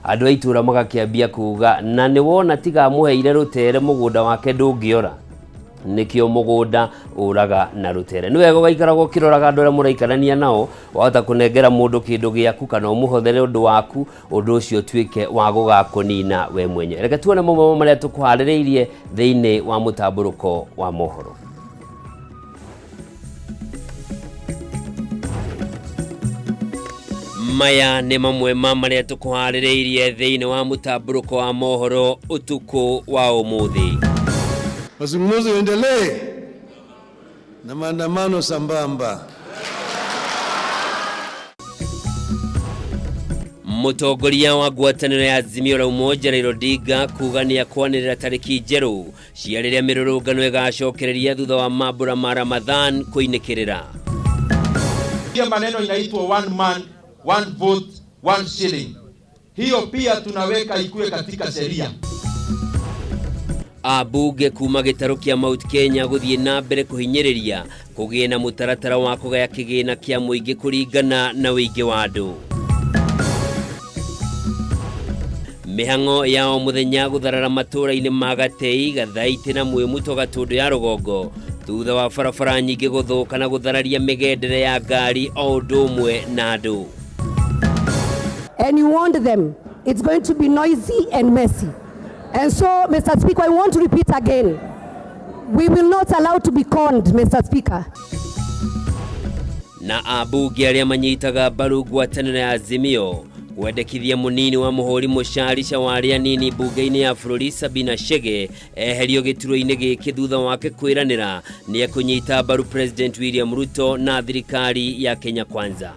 andu a itura magakiambia kuga na ni wona tiga muheire rutere mugunda wake ndungiora nikio mugunda uraga na rutere. Ni wega gaikaragwo kiroraga andu aria muraikarania nao wahota kunengera mundu kindu giaku kana umuhothere undu waku undu ucio twike wa gugakunina we mwenye. Reke tuone mamwe maria tukuhaririirie thiini wa mutamburuko wa mohoro. Maya ni mamwe maria tukuhaririirie thiini wa mutamburuko wa mohoro utuku wa umuthi. Mazungumzo yaendelee na maandamano sambamba. Mutongoria wa ngwataniro ya Azimio la Umoja Raila Odinga kugania kwanirira tariki njeru cia riria mirurungano igacokereria thutha wa mambura ma Ramadhan kuinikirira. Hiyo maneno inaitwa one man one vote one shilling. Hiyo pia tunaweka ikuwe katika sheria. Abunge kuma gitaro kia Mount Kenya guthie na mbere kuhinyiriria kugie na mutaratara wa kugaya kigina kia muingi kuringana na wingi wa andu. Mihango yao muthenya gutharara maturaini magatei gathaiti na mwimuto gatundu ya rugongo thutha wa barabara nyingi guthuka na guthararia migendere ya ngari o ndumwe na andu. And you warned them it's going to be noisy and messy. And so, Mr. Speaker, I want to repeat again. We will not allow to be conned, Mr. Speaker. Na abunge aria manyitaga mbaru ngwataniro ya Azimio kwendekithia munini wa muhuri mucarisha wa aria nini bunge-ini ya bururi Sabina Chege eherio gituro-ini giki thutha wake kwiranira ni akunyita mbaru President William Ruto na thirikari ya Kenya Kwanza.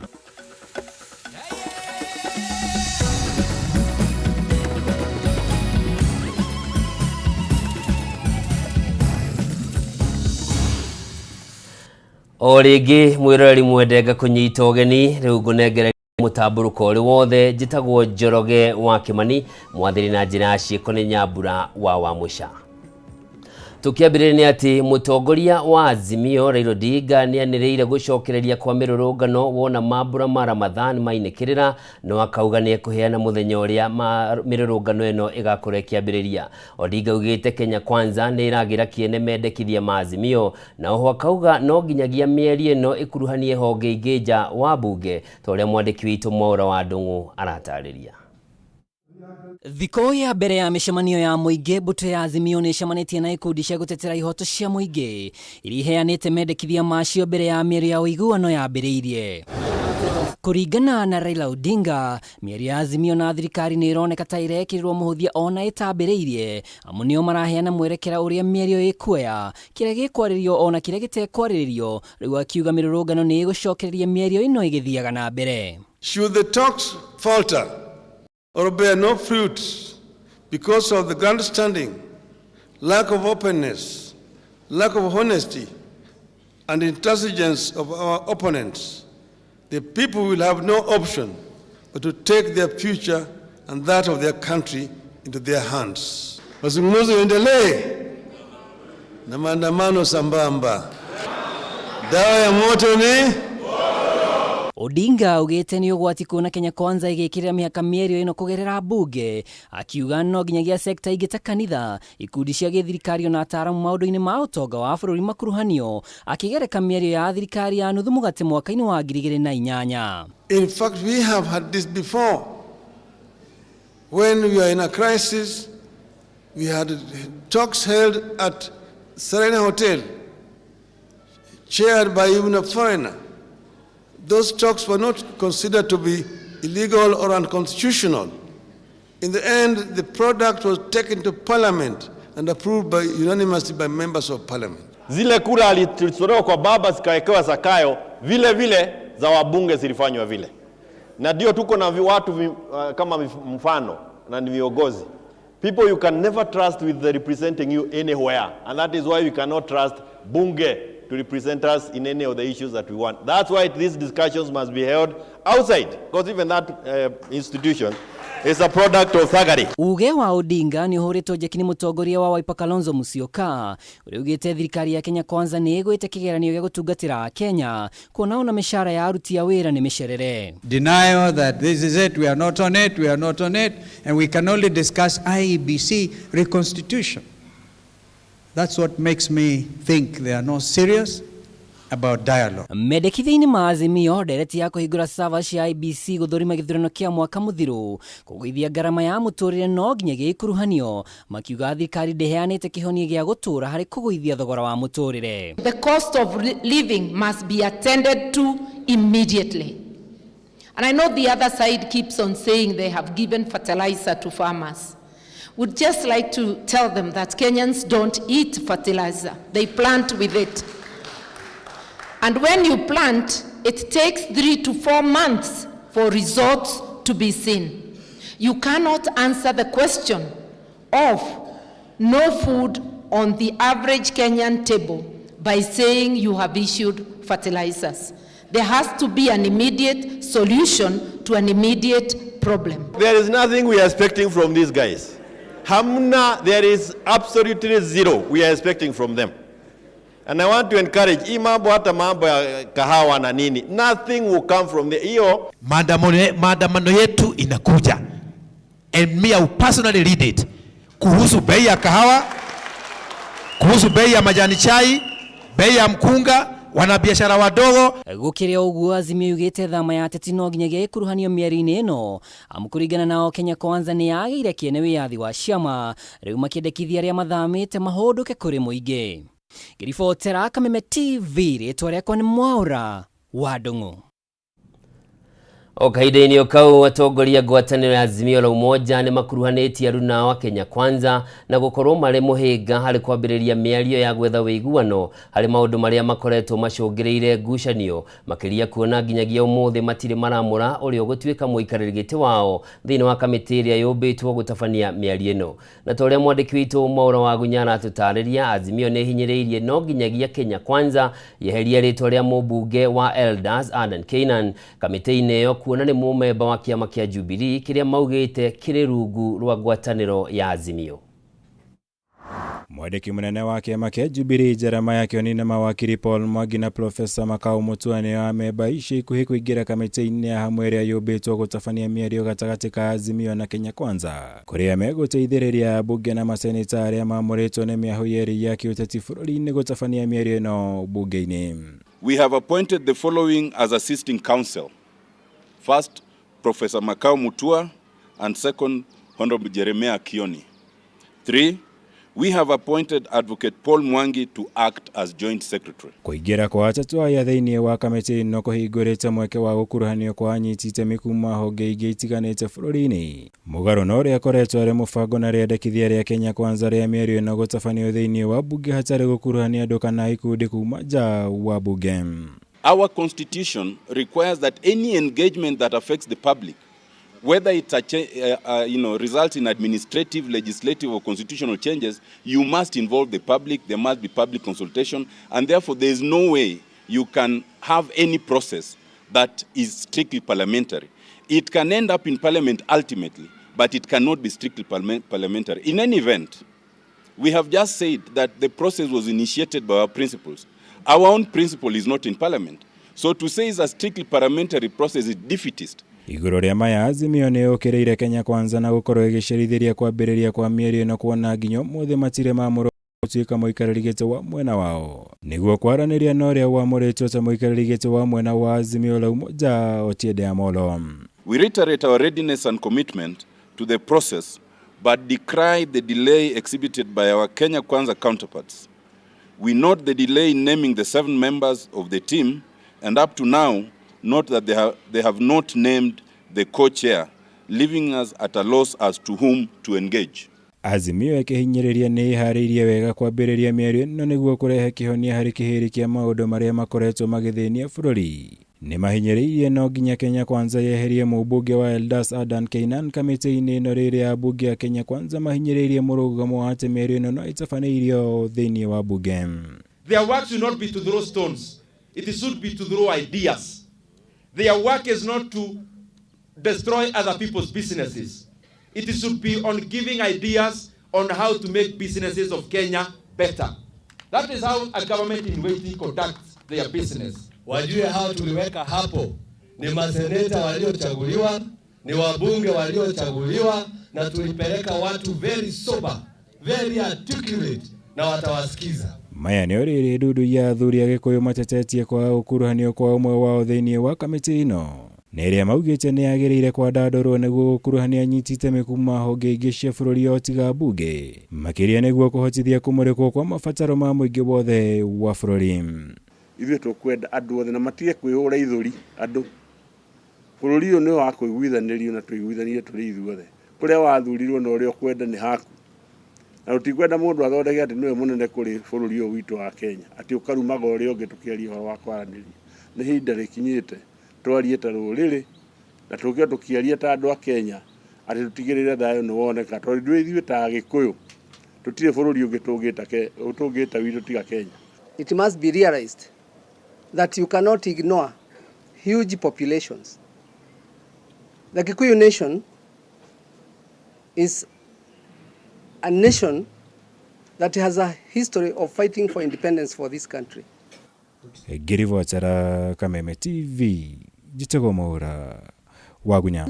Origi mwirori mwendenga kunyita ugeni riu ngunengere mutamburuko uri wothe njitagwo Njoroge wa Kimani mwathiri na njira ciiko ni Nyambura wa Wamusha. Tukiambirire ni ati mutongoria wa Azimio Raila Odinga ni anireire gucokereria kwa mirurungano wona mambura ma Ramadhan mainikirira no akauga ni kuheana muthenya uria mirurungano eno igakorwo kiambiriria. Odinga ugite Kenya Kwanza ni iragira kiene mendekithia ma Azimio na ho akauga no nginyagia mieri eno ikuruhanie honge ingeja wa bunge toria mwandiki witu Mwaura wa Ndungu aratariria. Thiko ya mbere ya mishemanio ya muingi mbuto ya Azimio ni shemanitie na ikundi cia gutetera ihoto cia muingi iriheanite mendekithia macio mbere ya mieri ya uiguano ya mbiriirie. Kuringana na Raila Odinga, mieri ya Azimio na thirikari ni ironeka ta irekirirwo muhuthia ona itambiriirie amu nio maraheana mwerekera uria mieri yo ikuoya kiria gikwaririo ona kiria gitekwaririo riu akiuga mirurungano ni igucokereria mieri yo ino igithiaga na mbere. Should the talks falter or bear no fruit because of the grandstanding, lack of openness, lack of honesty, and intransigence of our opponents, the people will have no option but to take their future and that of their country into their hands. Mazungumzo yaendelee na maandamano sambamba. Dawa ya moto ni Odinga ugite ni ugwati kuona Kenya Kwanza igikirira miaka mieri ino kugerera bunge akiuga no nginyagia sekta igita kanitha ikundi cia githirikari na ataramu maundu-ini ma utonga wa bururi makuruhanio akigereka mieri ya thirikari ya nuthu mugate mwaka-ini wa 2008. In fact, we have had this before. When we were in a crisis, we had talks held at Serena Hotel, chaired by even a foreigner. Those talks were not considered to be illegal or unconstitutional. In the end, the product was taken to Parliament and approved unanimously by members of Parliament. Zile kura alitolewa kwa baba zikawekewa Zakayo, vile vile za wabunge zilifanywa vile. Na ndio tuko na watu kama mfano na ni viongozi. People you can never trust with the representing you anywhere, and that is why we cannot trust bunge to represent us in any of the issues that we want. That's why these discussions must be held outside, because even that institution is a product of thuggery. Uge wa Odinga ni horeto jekini mutongoria wa Wiper Kalonzo Musyoka uri ugite thirikari ya Kenya Kwanza ni igwite kigeranio gya gutungatira Kenya kuona ona mishara ya aruti ya wira ni misherere. Denial that this is it, we are not on it, and we can only discuss IEBC reconstitution. That's what makes me think they are not serious about dialogue. Medekithini maazimio dereti ya kuhigura sava cia IBC guthurima githurano kia mwaka muthiru kugwithia garama ya muturire no nginya ikuruhanio makiuga thirikari ndeheanite kihonia gia gutura hari kugwithia thogora wa muturire. The cost of living must be attended to immediately. And I know the other side keeps on saying they have given fertilizer to farmers. Would just like to tell them that Kenyans don't eat fertilizer. They plant with it. And when you plant, it takes 3 to 4 months for results to be seen. You cannot answer the question of no food on the average Kenyan table by saying you have issued fertilizers. There has to be an immediate solution to an immediate problem. There is nothing we are expecting from these guys. Hamna, there is absolutely zero we are expecting from them. And I want to encourage, hii mambo hata mambo ya kahawa na nini, nothing will come from the hiyo. Maandamano yetu inakuja. And me I will personally lead it. Kuhusu bei ya kahawa, kuhusu bei ya majani chai, bei ya mkunga, wanabiashara wadogo. Gukire uguo azimio yugite thama ya ateti no nginyagia ikuruhanio mieri-ini ino amukurigana nao Kenya Kwanza ni yageire kiene wiyathi wa ciama riu makiendekithia aria mathamite mahunduke kuri muingi. Giribotera Kameme TV ritwa riakwa ni Mwaura wa Ndung'u. Okaide-ini okau atongoria ngwataniro ya Azimio la Umoja ni makuruhanĩtie aruna wa Kenya Kwanza na gukorwo mari muhinga hari kwambĩrĩria mĩario ya gwetha wĩiguano hari maundu maria makoretwo macũngĩrĩire ngucanio makiria kuona nginyagia umuthi matire maramura uria gũtuĩka mũikarĩri gĩtĩ wao thĩinĩ wa kamĩtĩ ĩrĩa yũmbĩtwo gũtabania mĩario ĩno. Na ta ũrĩa mwandĩki witũ Mwaura wa Gunyara atũtarĩria, Azimio nĩ hinyĩrĩirie no nginyagia Kenya Kwanza yeheria rĩtwa rĩa mũmbunge wa Elders Adan Keynan kamĩtĩ-inĩ ĩyo kuona ni mumemba wa kiama kia Jubilee kiria maugite kiri rungu rwa ngwataniro ya Azimio. Mwandiki munene wa kiama kia Jubilee Jeremiah Kioni na mawakiri Paul Mwangi na Profesa Makau Mutuani ameba ica ikuhi kuingira kamĩtĩ-inĩ ya hamwe ĩrĩa yũmbĩtwo gũtabania mĩario gatagatĩ ka Azimio na Kenya Kwanza kuria megũteithĩrĩria ambunge na maseneta arĩa mamũrĩtwo nĩ mĩahũ yerĩ ya kĩũteti bũrũri-inĩ gũtabania mĩario ĩno bunge-inĩ. We have appointed the following as assisting counsel. First, Professor Makau Mutua, and second, Honorable Jeremiah Kioni. 3, we have appointed Advocate Paul Mwangi to act as joint secretary. Kuingira kwa atatu aya thĩinĩ wa kamĩtĩ ĩno kũhingũrĩte mweke wa gũkuruhanio kwa anyiti itemi kuma honge ingĩ itiganĩte bũrũri-inĩ. Mũgarũ na ũrĩa akoretwo arĩ mũbango na rĩendekithia rĩa Kenya Kwanza rĩa mĩario ĩno gũtabanio thĩinĩ wa bunge hatarĩ gũkuruhania andũ kana ikundi kuma nja wa bunge. Our constitution requires that any engagement that affects the public, whether it results in administrative, legislative or constitutional changes, you must involve the public, there must be public consultation, and therefore there is no way you can have any process that is strictly parliamentary. It can end up in parliament ultimately, but it cannot be strictly parliamentary. In any event, we have just said that the process was initiated by our principles. Our own principle is not in parliament. So to say it's a strictly parliamentary process is defeatist. Iguru ria maya Azimio nĩ ũkĩrĩire Kenya Kwanza na gũkorwo ĩgĩcerithĩria kwambĩrĩria kwa mĩario ĩno kuona nginya mothe matire mamũro gũtuĩka mũikarĩri gĩtĩ wa mwena wao. Nĩguo kwaranĩria na ũrĩa wamũrĩtwo ta mũikarĩri gĩtĩ wa mwena wa Azimio la Umoja Otiende Amolo. We reiterate our readiness and commitment to the process, but decry the delay exhibited by our Kenya Kwanza counterparts. We note the delay in naming the 7 members of the team, and up to now, note that they have not named the co-chair, leaving us at a loss as to whom to engage. Azimio ĩkĩhinyĩrĩria nĩ iharĩirie wega kwambĩrĩria mĩario ĩno nĩguo kũrehe kĩhonia harĩ kĩhĩri kĩa maũndũ marĩa makoretwo magĩthĩnia bũrũri. Nĩ mahinyĩrĩirie no nginya Kenya Kwanza yeherie mũmbunge wa Elders Adan Keynan kamĩtĩ-inĩ ĩno rĩrĩa ambunge ya Kenya Kwanza mahinyĩrĩirie mũrũgamo wa atĩ mĩario ĩno no ĩtabanĩirio thĩinĩ wa bunge. Their work should not be to throw stones. It should be to throw ideas. Their work is not to destroy other people's businesses. It should be on giving ideas on how to make businesses of Kenya better. That is how a government in waiting conducts their business. Wajue hao tuliweka hapo ni maseneta waliochaguliwa, ni wabunge waliochaguliwa, na tulipeleka watu very sober, very articulate, na watawasikiza. Maya nĩ orĩrĩ ndudu ya athuri a Gĩkũyũ matetetie kwa ũkuruhanio kwa ũmwe wao thĩinĩ wa kamĩtĩ ĩno, na ĩrĩa maugĩte nĩ yagĩrĩire kwandandũrwo nĩguo gũkuruhania anyiti itemi kuma honge ingĩ cia bũrũri o tiga mbunge, makĩria nĩguo kũhotithia kũmũrĩkwo kwa mabataro ma mũingĩ wothe wa bũrũri. Ithuĩ tũkwenda andũ othe na matige kwĩhũra ithũri andũ. Bũrũri ũyũ nĩ wa kũiguithanĩrio na tũiguithanie tũrĩ ithuothe. Kũrĩa wathurirwo na ũrĩa ũkwenda nĩ haku. Na tutikwenda mũndũ athondeke atĩ nĩwe mũnene kũrĩ bũrũri ũyũ witũ wa Kenya. Atĩ ũkarumaga ũrĩa ũngĩ tũkĩaria ũhoro wa kwaranĩria. Nĩ ihinda rĩkinyĩte twarie ta rũrĩrĩ na tũkĩo tũkĩaria ta andũ a Kenya atĩ tũtigĩrĩre thayũ nĩ woneka. Tondũ ithuĩ ta Gĩkũyũ tũtirĩ bũrũri ũngĩ tũngĩta witũ tiga Kenya. It must be realized that you cannot ignore huge populations. The Kikuyu nation is a nation that has a history of fighting for independence for this country. Ngĩribotera Kameme TV, Njĩtagwo Mwaũra Wagunya.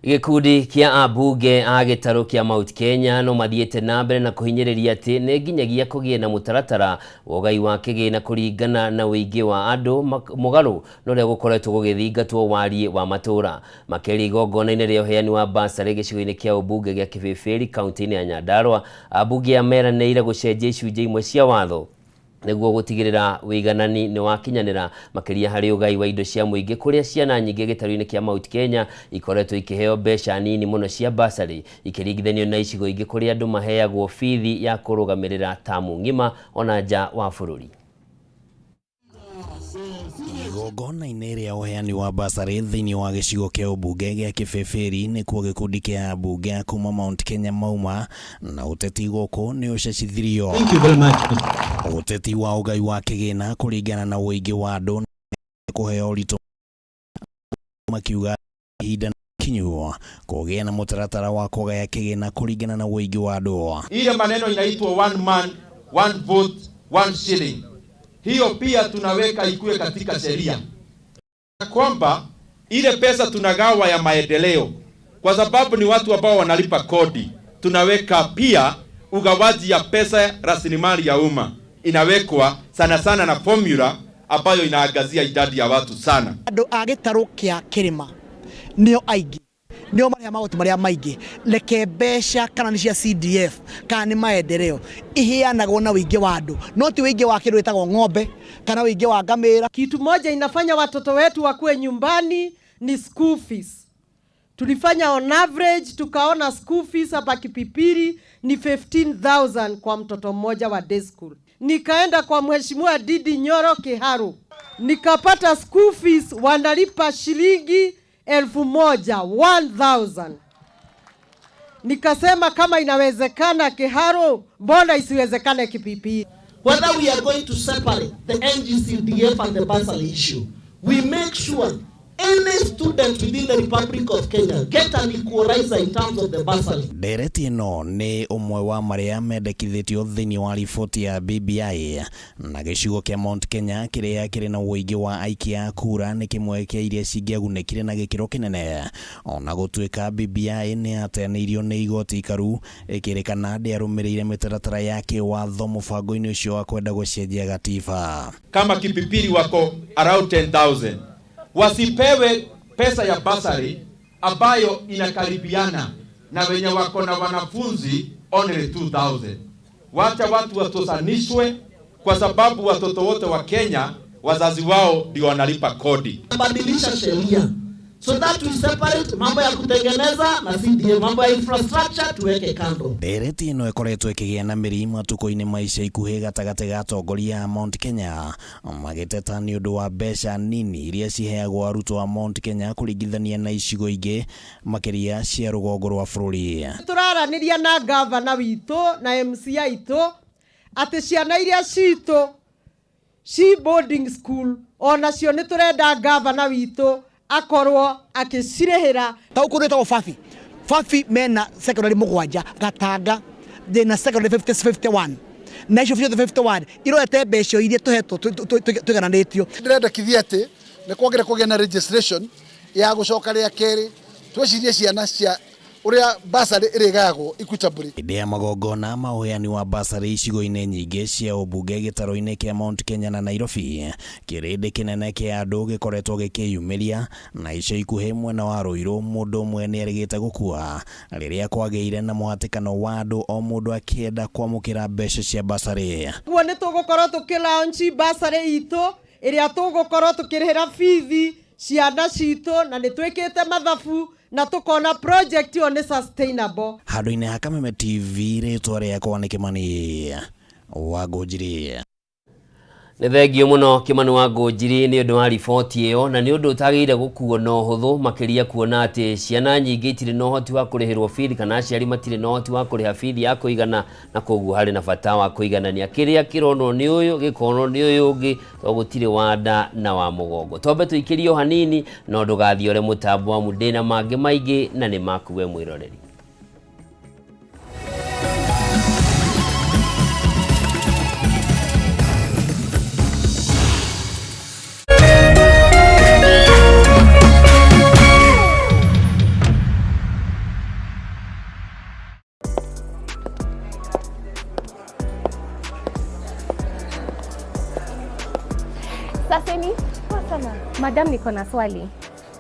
Gĩkundi kia ambunge a gĩtarũ kia Mount Kenya no mathiĩte na mbere na kũhinyĩrĩria atĩ nĩ nginyagia kũgĩe na mũtaratara wa ũgai wa kĩgĩna kũringana na ũingĩ wa andũ mũgarũ na ũrĩa gũkoretwo gũgĩthingatwo wariĩ wa matũũra. Makĩria igongona-inĩ rĩa ũheani wa basarĩ gĩcigo-inĩ kĩa ũmbunge gĩa Kĩbĩbĩri kaunti-inĩ ya Nyandarua, ambunge meranĩire gũcenjia icunjĩ imwe cia watho nĩguo gũtigĩrĩra ũiganani nĩ wakinyanĩra, makĩria harĩ ũgai wa indo cia mũingĩ kũrĩa ciana nyingĩ gĩtarũ-inĩ kĩa Mount Kenya ikoretwo ikĩheo mbeca nini mũno cia basarĩ ikĩringithanio na icigo ingĩ kũrĩa andũ maheagwo bithi ya kũrũgamĩrĩra tamu ng'ima ona nja wa bũrũri. Igongona-inĩ rĩa ũheani wa basarĩ thĩinĩ wa gĩcigo kĩa ũmbunge gĩa Kĩbĩbĩri nĩkuo gĩkundi kĩa ambunge a kuma Mount Kenya mauma na ũteti gũkũ nĩ ũcecithirio. Thank you very much. Ũteti wa ũgai wa kĩgĩna kũringana na ũingĩ wa andũ kũheo ũritũ, makiuga ihinda kinyuo kũgĩa na mũtaratara wa kũgaya kĩgĩna kũringana na ũingĩ wa andũ. Ile maneno inaitwa one man, one vote, one shilling. Hiyo pia tunaweka ikuwe katika sheria kwamba ile pesa tunagawa ya maendeleo, kwa sababu ni watu ambao wanalipa kodi, tunaweka pia ugawaji ya pesa rasilimali ya umma inawekwa sana sana na formula ambayo inaangazia idadi ya watu sana. Andũ a gĩtarũ kĩa kĩrĩma nĩo aingĩ, nĩo marĩa magoti marĩa maingĩ, reke mbeca kana nĩ cia CDF kana nĩ maendeleo iheanagwo na wĩingĩ wa andũ, no ti wĩingĩ wa kĩndũ gĩtagwo ng'ombe kana wĩingĩ wa ngamĩra. Kitu moja inafanya watoto wetu wakuwe nyumbani ni school fees. Tulifanya on average tukaona school fees hapa Kipipiri ni 15,000 kwa mtoto mmoja wa day school. Nikaenda kwa Mheshimiwa Didi Nyoro Kiharu, nikapata school fees wanalipa shilingi 1,000. Nikasema kama inawezekana Kiharu, mbona isiwezekane Kipipiri? Whether we are going to separate the NGCDF and the bursary issue, we make sure any student within the Republic of Kenya get an equalizer in terms of the bursary. Ndereti ĩno nĩ ũmwe wa marĩa mendekithĩtio thĩinĩ wa riboti ya BBI na gĩcigo kĩa Mount Kenya kĩrĩa kĩrĩ na ũingĩ wa aikia a kura nĩ kĩmwe kĩa iria cingĩagunĩkire na gĩkĩro kĩnene. Ona gũtuĩka BBI nĩ yateanĩirio nĩ igoti ikaru ĩkĩrĩkana ndĩarũmĩrĩire mĩtaratara ya kĩwatho mũbango-inĩ ũcio wa kwenda gũcenjia gatiba. Kama Kipipiri wako around 10,000 wasipewe pesa ya basari ambayo inakaribiana na wenye wako na wanafunzi only 2,000. Wacha watu watosanishwe, kwa sababu watoto wote wa Kenya wazazi wao ndio wanalipa kodi. Badilisha sheria so that we separate mambo ya kutengeneza na CDF, mambo ya infrastructure tuweke kando. Ndereti ĩno ĩkoretwo ĩkĩgĩa na mĩrĩmu matukũ-inĩ ma ica ikuhĩ gatagatĩ ga atongoria a Mount Kenya magĩteta nĩ ũndũ wa mbeca nini iria ciheagwo arutwo a Mount Kenya kũringithania na icigo ingĩ makĩria cia rũgongo rwa bũrũri. Tũraranĩria na gavana witũ na MC aitũ atĩ ciana iria citũ ci boarding school onacio nĩ tũrenda gavana witũ akorwo akĩcirĩhĩra. Ta ũkũrĩte obathi Fafi mena secondary mugwanja Gatanga thina secondary 51 na icio 51 iroete mbeca iria tuhetwo tugananitio. Ndirendekithia ati ni kwagire kugia na registration ya gucoka ria keri twecirie ciana cia uria basari irigagwo equitably. Idea magogona mahoyani wa basari icigo-inĩ nyingĩ cia ũmbunge gĩtaro-inĩ kĩa Mount Kenya na Nairobi. Kĩrĩndĩ kĩnene kĩa andũ gĩkoretwo gĩkĩyumĩria na ica ikuhĩ mwena wa Ruiru mũndũ ũmwe nĩerĩgĩte gũkua rĩrĩa kwagĩire na mũhatĩkano wa andũ o mũndũ akĩenda kwamũkĩra mbeca cia basari. Kuo nĩ tũgũkorwo tũkĩlaunchi basari itũ ĩrĩa tũgũkorwo tũkĩrĩhĩra bithi ciana citũ na nĩtwĩkĩte mathabu na tukona project yo ni sustainable. Handũ-inĩ ha Kameme TV rĩtwa rĩakwa nĩ Kĩmani wa Ngũnjiri. Nĩ thengio mũno Kĩmani wa Ngũnjiri nĩ ũndũ wa riboti ĩyo, na nĩ ũndũ ũtagĩrĩire gũkuo na ũhũthũ, makĩria kuona atĩ ciana nyingĩ itirĩ na ũhoti wa kũrĩhĩrwo bithi kana aciari matirĩ na ũhoti wa kũrĩha bithi ya kũigana, na koguo harĩ na bata wa kũiganania kĩrĩa kĩronwo nĩ ũyũ gĩkonwo nĩ ũyũ ũngĩ, to gũtirĩ wa nda na wa mũgongo. Tombe tũikĩrio hanini no ndũgathiore mũtambo wa mundĩna mangĩ maingĩ na nĩ makuwe mwĩroreri. Saseni, madam niko na swali.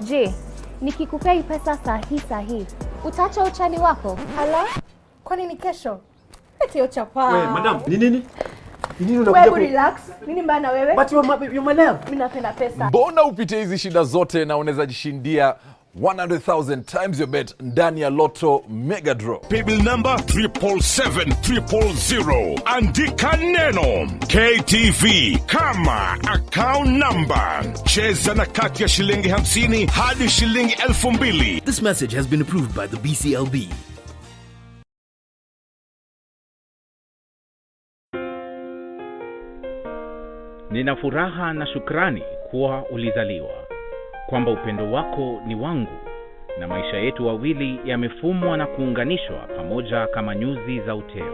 Je, nikikupea hii pesa sahi, utaacha uchani wako? Hala? Kwani ni kesho? Eti uchapa. Wewe, madam, ni nini? Wewe relax. Nini mbaya na wewe? But you're my love. Mimi napenda pesa. Mbona upite hizi shida zote na unaweza jishindia 100,000 times your bet ndani ya Lotto Mega Draw. Paybill number 77700. Andika neno KTV kama account number. Cheza na kati ya shilingi 50 hadi shilingi 2,000. This message has been approved by the BCLB. Nina furaha na shukrani kuwa ulizaliwa, kwamba upendo wako ni wangu, na maisha yetu wawili yamefumwa na kuunganishwa pamoja kama nyuzi za uteo.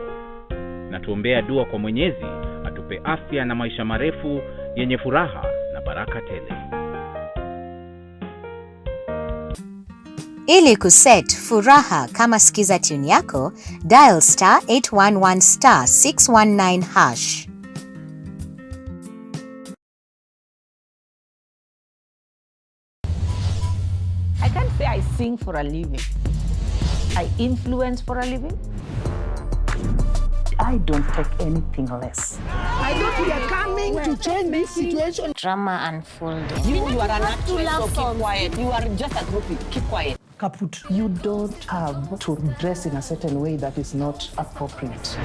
Na tuombea dua kwa Mwenyezi atupe afya na maisha marefu yenye furaha na baraka tele. Ili kuset furaha kama sikiza tune yako, dial *811 *619#. I can't say I sing for a living. I influence for a living. I don't take anything less. I thought we are coming to change this situation. Drama unfolding. You are an actress, so keep quiet. You are just a groupie. Keep quiet. Kaput. You don't have to dress in a certain way that is not appropriate.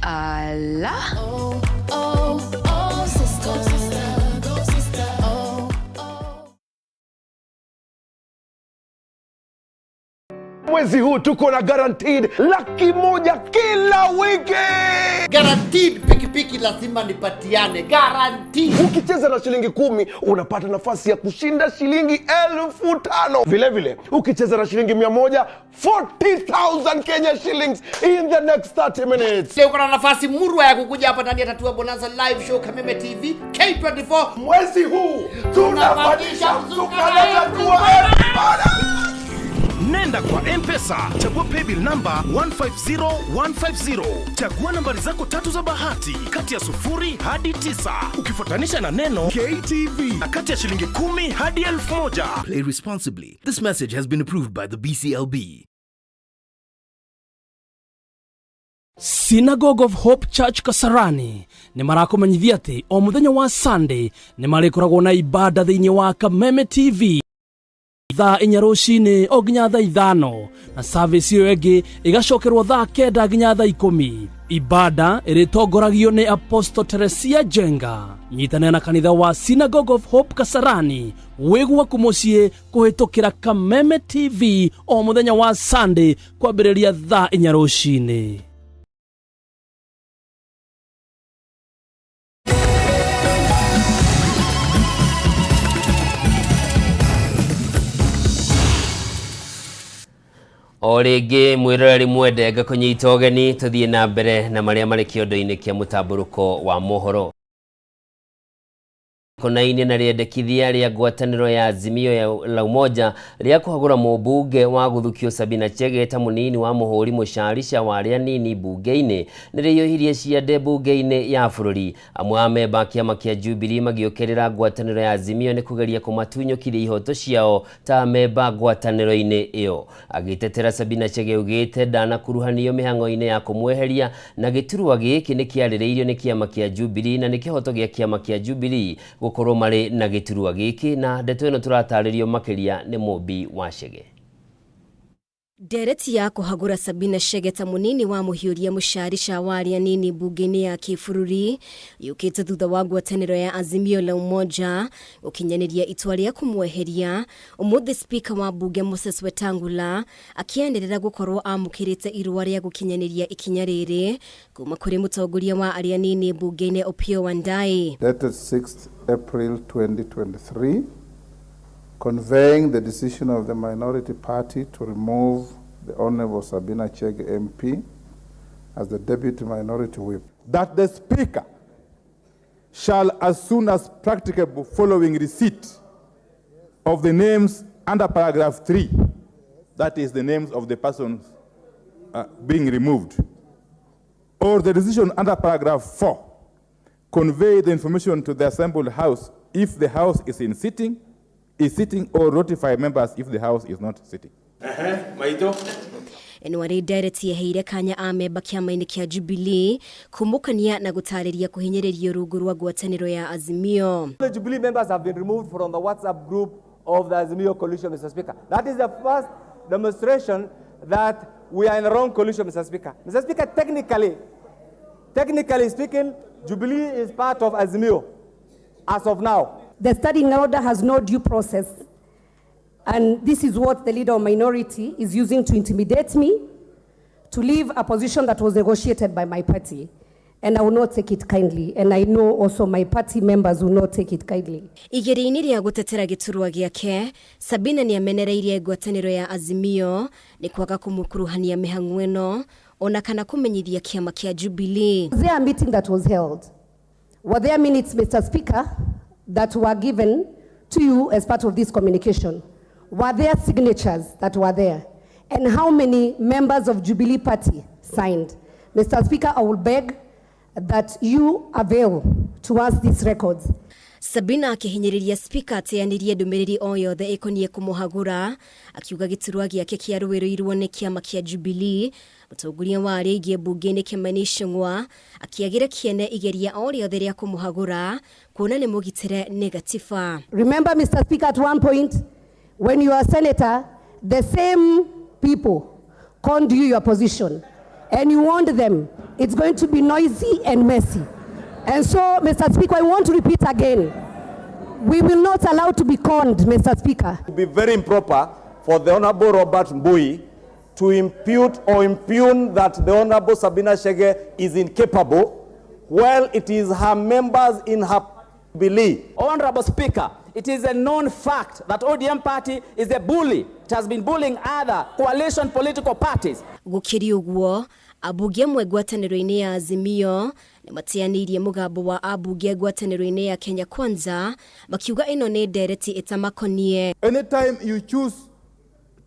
Allah. Oh, oh, oh, sister. Go, sister. Go, sister. Oh, oh. Mwezi huu tuko na guaranteed 100,000 kila wiki. Guaranteed pikipiki lazima nipatiane. Guaranteed. Ukicheza na shilingi 10 unapata nafasi ya kushinda shilingi 5,000. Vile vile ukicheza na shilingi 100, 40,000 Kenya shillings in the next 30 minutes. Leo kuna nafasi murwa ya kukuja hapa ndani ya Tatua Bonanza live show Kameme TV K24. Mwezi huu tunabadilisha mzuka na Tatua. Nenda kwa M-Pesa, chagua paybill number 150150. Chagua nambari zako 3 za bahati kati ya 0 hadi 9. Ukifuatanisha na neno KTV na kati ya shilingi 10 hadi 1,000. Play responsibly. This message has been approved by the BCLB. Synagogue of Hope Church Kasarani nĩ marakomenyithia atĩ o mũthenya wa Sunday nĩ marĩkoragwo na ibada thĩinĩ wa Kameme TV thaa 4 rũcinĩ o nginya thaa 5, na service ĩyo ĩngĩ ĩgacokerwo thaa 9 nginya thaa 10. Ibada ĩrĩtongoragio nĩ Apostle Teresia Jenga. Nyitanĩra na kanitha wa Synagogue of Hope Kasarani wĩgwaku mũciĩ kũhĩtũkĩra Kameme TV o mũthenya wa Sunday kwambĩrĩria thaa 4 rũcinĩ. Origi mwiroreri mwendenga kunyita ugeni tuthie na mbere na maria mari kiondo-ini kia mutamburuko wa mohoro. Konaini na riendekithia ria ngwataniro ya Azimio la Umoja ria kuhagura mubunge wa guthukio Sabina Chege ta munini wa muhuri mucarisha wa ria nini bunge-ini niriyohirie ciande bunge-ini ya bururi. Amwe amemba kiama kia Jubilee magiokerera ngwataniro ya Azimio ni kugeria kumatunyukiria ihoto ciao ta memba ngwataniro-ini iyo. Agitetera Sabina Chege ugite ndana kuruhanio mihango-ini ya kumweheria na giturwa giki ni kiaririirio ni kiama kia Jubilee na ni kihoto gia kiama kia Jubilee gukorwo mari na giturwa giki na ndeto ino turataririo makiria ni Mobi wa Chege. Dereti ya kuhagura Sabina Chege ta munini wa muhiuria mucarisha wa ria nini bunge-ini ya kibururi yukite thutha wa ngwataniro ya Azimio la Umoja gukinyaniria itwa ria kumweheria. Umuthi speaker wa bunge Moses Wetangula akienderera gukorwo amukirite irua ria gukinyaniria ikinya riri kuma kuri mutongoria wa aria nini bunge-ini Opiyo Wandayi. Dated 6th April 2023, conveying the decision of the minority party to remove the Honorable Sabina Chege MP as the Deputy Minority Whip. That the Speaker shall, as soon as practicable, following receipt of the names under paragraph 3, that is the names of the persons being removed, or the decision under paragraph 4, convey the information to the assembled House if the House is sitting, or notify members if the House is not sitting. Maito. Enwari direct yeheire kanya amemba kiama-ini kia Jubilee kumukania na gutariria kuhinyiririo rungu rwa ngwataniro ya Azimio. The Jubilee members have been removed from the WhatsApp group of the Azimio coalition, Mr. Speaker. That is the first demonstration that we are in the wrong coalition, Mr. Speaker. Mr. Speaker, technically speaking, Jubilee is part of Azimio as of now. The standing order has no due process. And this is what the leader of minority is using to intimidate me, to leave a position that was negotiated by my party. And I will not take it kindly. And I know also my party members will not take it kindly. Igeri-ini ria gutetera giturwa giake, Sabina ni amenereirie ngwataniro ya Azimio ni kwaga kumukuruhania mihango ino ona kana kumenyithia kiama kia Jubilee. Was there a meeting that was held? Were there minutes, Mr. Speaker, that were given to you as part of this communication? Were there signatures that were there? And how many members of Jubilee Party signed? Mr. Speaker, I will beg that you avail to us these records. Sabina akihinyiriria speaker ateanirie ndumiriri o yothe ikonie kumuhagura akiuga giturwa giake kia ruwiruirwo ni kiama kia Jubilee. Mutongoria wa aria bunge-ini Kameme Matuuraini akiagira kiene igeria o riothe ria kumuhagura kuona ni mugitire negatifa. Remember, Mr. Speaker, at one point when you are senator, the same people conned you your position and you warned them it's going to be noisy and messy. And so, Mr. Speaker, I want to repeat again, we will not allow to be conned, Mr. Speaker. It would be very improper for the Honorable Robert Mbui to impute or impugn that the Honorable Sabina Chege is incapable, while it is her members in her Jubilee. Honorable Speaker, it is a known fact that ODM party is a bully. It has been bullying other coalition political parties. Gukiri uguo, abunge amwe ngwataniro-ini ya Azimio ni matianirie mugambo wa abunge ngwataniro-ini ya Kenya Kwanza makiuga ino ni ndereti itamakonie. Anytime you choose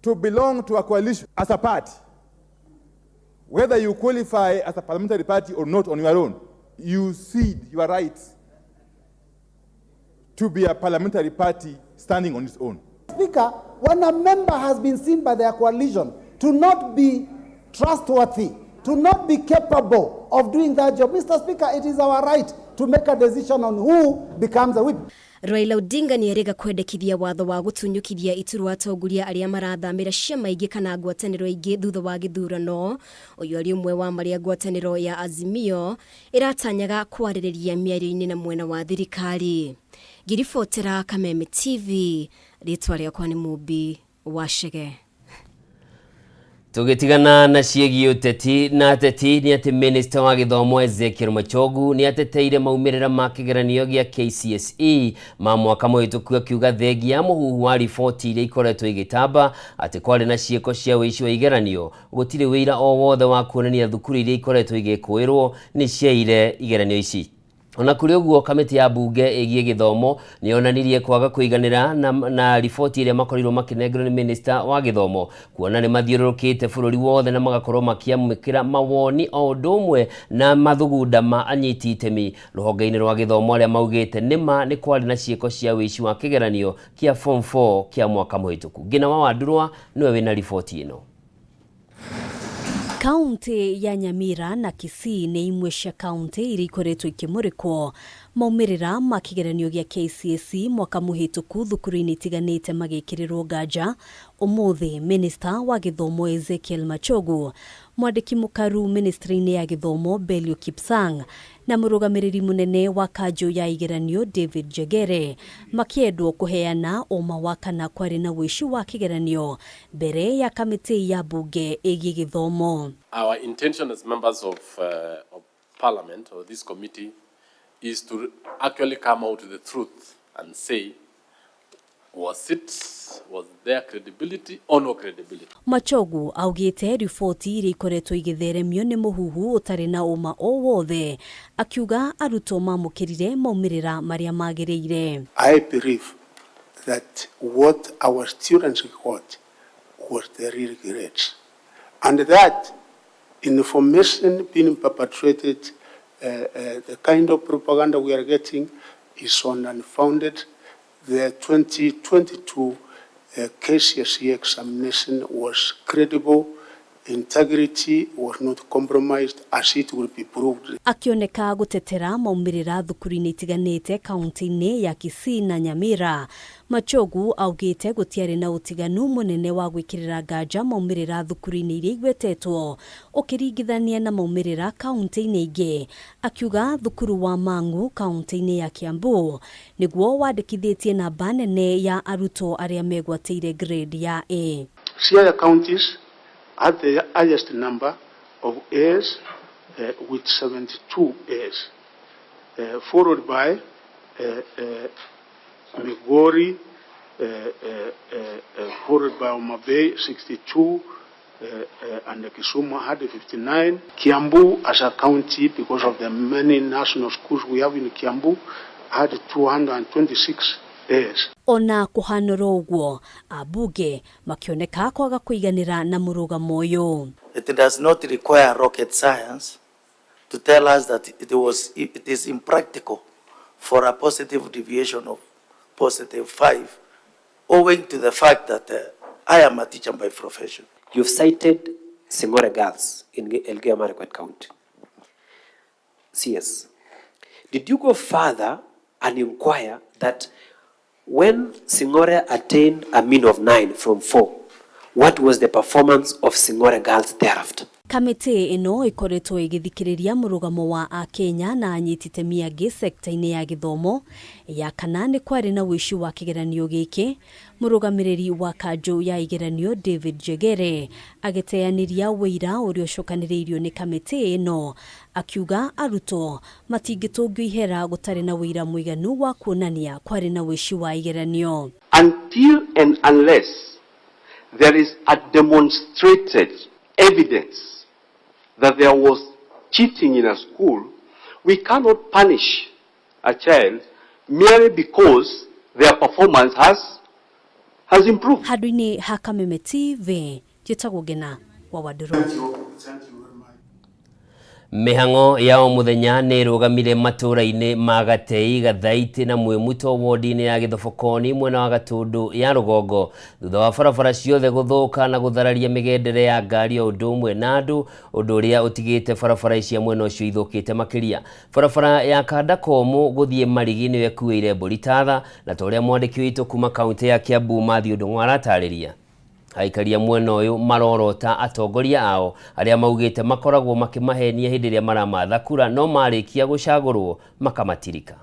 to belong to a coalition as a party, whether you qualify as a parliamentary party or not on your own, you cede your rights to be a parliamentary party standing on its own. Speaker, when a member has been seen by their coalition to not be trustworthy, to not be capable of doing that job, Mr. Speaker, it is our right to make a decision on who becomes a whip. Raila Odinga ni erega kwendekithia watho wa gutunyukiria iturwa atongoria aria marathamira ciama ingi kana ngwataniro ingi thutha wa githurano. Uyu ari umwe wa maria ngwataniro ya Azimio iratanyaga kwaririria miario-ini na mwena wa thirikari. Ngiribotera Kameme TV, ritwa riakwa ni Mobi wa Chege. Tugitigana na ciegi uteti na ateti ni ati Minister wa Githomo Ezekiel Machogu ni ateteire maumirira ma kigeranio gia KCSE ma mwaka muhituku akiuga thegi ya muhuhu wa riboti iria ikoretwo igitamba ati kwari na cieko cia wici wa igeranio gutire wira o wothe wa kuonania thukuru iria ikoretwo igikuirwo ni ciaire igeranio ici. Ona kuri uguo kamiti ya bunge igie githomo ni onanirie kwaga kuiganira na riboti iria makorirwo makinengero ni Minister wa Githomo kuona ni mathiururukite bururi wothe na magakorwo makiamukira mawoni o ndumwe na mathugunda ma anyiti itemi ruhonge-ini rwa githomo aria maugite nima ni kwari na cieko cia wici wa kigeranio kia form 4 kia mwaka muhituku. Ngina wa Wandurwa niwe wina riboti ino. Kaunti ya Nyamira na Kisii ni imwe cia kaunti iria ikoretwo ikimurikwo maumirira ma kigeranio gia KCSE mwaka muhituku thukuru-ini itiganite magikirirwo nganja umuthi. Minister wa Githomo Ezekiel Machogu, mwandiki mukaru ministry-ini ya githomo Belio Kipsang na murugamiriri munene wa kanjo ya igeranio David Jegere makiendwo kuheana uma wa kana kwari na wici wa kigeranio mbere ya kamiti ya bunge igie githomo. Our intention as members of parliament or this committee is to actually come out with the truth and say, was there credibility or no credibility? Machogu augite riboti iria ikoretwo igitheremio ni muhuhu utari na uma o wothe akiuga aruto mamukirire maumirira maria magiriire. I believe that what our students got was the real grades, and that information being perpetrated, the kind of propaganda we are getting is unfounded. The 2022 KCSE examination was credible, integrity was not compromised as it will be proved. Akioneka gutetera maumirira thukuru-ini itiganite kaunti-ini ya Kisii na Nyamira, Machogu augite gutiari na utiganu munene wa gwikirira nganja maumirira thukuru-ini iria igwetetwo ukiringithania na maumirira kaunti-ini ingi, akiuga thukuru wa Mangu kaunti-ini ya Kiambu niguo wandikithitie namba nene ya aruto aria megwateire grade ya A. Other counties had the highest number of A's with 72 A's, followed by Migori, followed by Omabay 62, and Kisumu had 59. Kiambu as a county, because of the many national schools we have in Kiambu, had 226 A's. Ona kuhanoro uguo abuge makioneka kwaga kuiganira na murugamo uyu. It does not require rocket science to tell us that it is impractical for a positive deviation of +5, owing to the fact that I am a teacher by profession. You've cited Singora girls in Elgeyo Marakwet County. CS. Did you go further and inquire that when Singora attained a mean of 9 from 4, what was the performance of Singora girls thereafter? Kamiti ino ikoretwo igithikiriria murugamo wa Akenya na anyititemi angi sekta-ini ya githomo ya kana ni kwari na wici wa kigeranio giki. Murugamiriri wa kanjo ya igeranio David Jegere agiteaniria wira uria ucokaniriirio ni kamiti ino, akiuga aruto matingitungio ihera gutari na wira muiganu wa kuonania kwari na wici wa igeranio. Until and unless there is a demonstrated evidence that there was cheating in a school, we cannot punish a child merely because their performance has improved. Hadwini ha Kameme TV, jitagwo Ngina wa Wandurwa. Mihango ya muthenya ni rugamire Matuuraini ma Gatei, Gathaiti na Mwimuto wodi-ini ya Githobokoni mwena wa Gatundu ya Rugongo thutha wa barabara ciothe guthuka na guthararia migendere ya ngari o undu umwe na andu, undu uria utigite barabara icia mwena ucio ithukite makiria. Barabara ya Kandakomu guthie Marigi ni ekuire mburi tatha na toria mwandiki witu kuma kaunti ya Kiambu Mathi Ndung'u aratariria. Aikaria mwena uyu marorota atongoria ao aria maugite makoragwo makimahenia hindi ria maramatha kura no marikia gucagurwo makamatirika.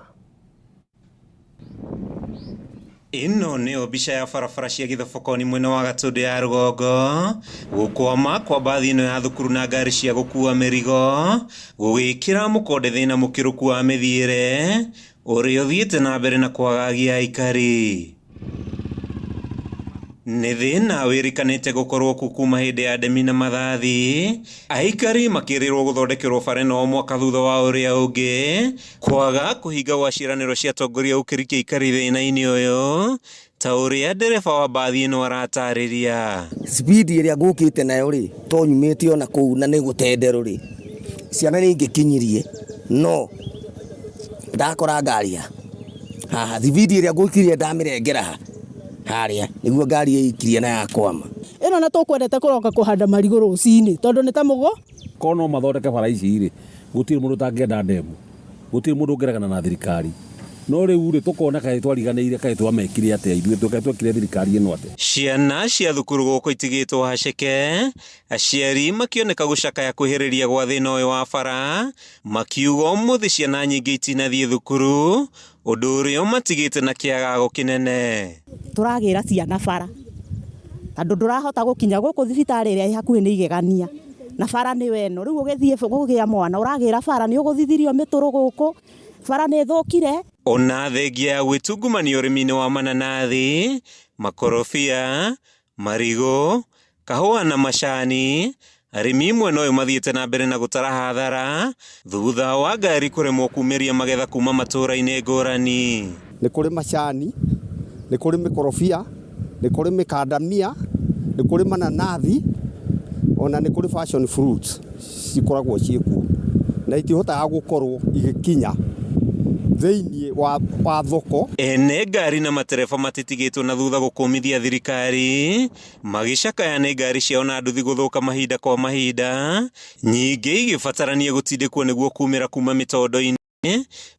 Ino nĩyo mbica ya barabara cia gĩthobokoni mwena wa Gatũndũ ya rũgongo, gũkwama kwa mbathi ino ya thukuru na ngari cia gũkua mĩrigo, gũgĩkĩra mũkonde thĩna mũkĩrũku wa mĩthiĩre, ũrĩa ũthiĩte na mbere na kwagagia aikari. Nĩ thĩna wĩrĩkanĩte gũkorwo kuma hĩndĩ ya ndemi na mathathi, aikari makĩrĩrwo gũthondekerwo bara ĩno mwaka thutha wa ũrĩa ũngĩ, kwaga kũhinga gwa ciĩranĩro cia atongoria gũkĩrikia aikari thĩna-inĩ ũyũ, ta ũrĩa ndereba wa mbathi ĩno aratarĩria. Speed ĩrĩa ngũkĩte nayo rĩ, to nyumĩte ona kũu na nĩ gũtenderũ rĩ, ciana nĩ ingĩkinyirie, no ndakora ngari haha, speed ĩrĩa ngũkirie ndamĩrengera harĩa nĩguo ngari ĩikirie na yakwama. Ĩno na tũkwendete kũroka kũhanda marigũ rũcinĩ tondũ nĩ ta mũgo korwo no mathondeke bara ici rĩ, gũtirĩ mũndũ ũtangĩenda ndemu, gũtirĩ mũndũ ũngĩregana na thirikari. No rĩu rĩ tũkona kaĩ twariganĩire kaĩ twamekire atĩa ithuĩ twekire thirikari ĩno atĩa. Ciana cia thukuru gũkũ itigĩtwo haceke, aciari makĩoneka gũcakaya kwĩhĩrĩria gwa thĩna ũyũ wa bara, makiuga ũmũthĩ ciana nyingĩ itinathiĩ thukuru, ũndũ ũrĩa matigĩte na kĩagago kĩnene. Tũragĩra ciana bara tondũ ndũrahota gũkinya gũkũ thibitarĩ ĩrĩa ĩ hakuhĩ nĩ igegania na bara nĩ weno, rĩu ũgĩthiĩ gũgĩa mwana ũragĩra bara nĩ ũgũthithirio mĩtũrũ gũkũ, bara nĩ thũkire. Ona thengia ya gwĩtungumania ũrĩmi-inĩ wa mananathi, makorobia, marigũ, kahũa na macani, arĩmi mwena ũyũ mathiĩte na mbere na gũtara hathara thutha wa ngari kũremwo kumĩria magetha kuma matũra-inĩ ngũrani. Nĩ kũrĩ macani, nĩ kũrĩ mĩkorobia, nĩ kũrĩ mĩkandamia, nĩ kũrĩ mananathi, ona nĩ kũrĩ passion fruits cikoragwo ciĩkuo na itihotaga gũkorwo igĩkinya thĩinĩ wa thoko. Ene ngari na matereba matitigĩtwo na thutha gũkũmithia thirikari, magĩcakaya nĩ ngari ciao na nduthi gũthũka mahinda kwa mahinda, nyingĩ igĩbatarania gũtindĩkwo nĩguo kumĩra kuma mĩtondo-inĩ,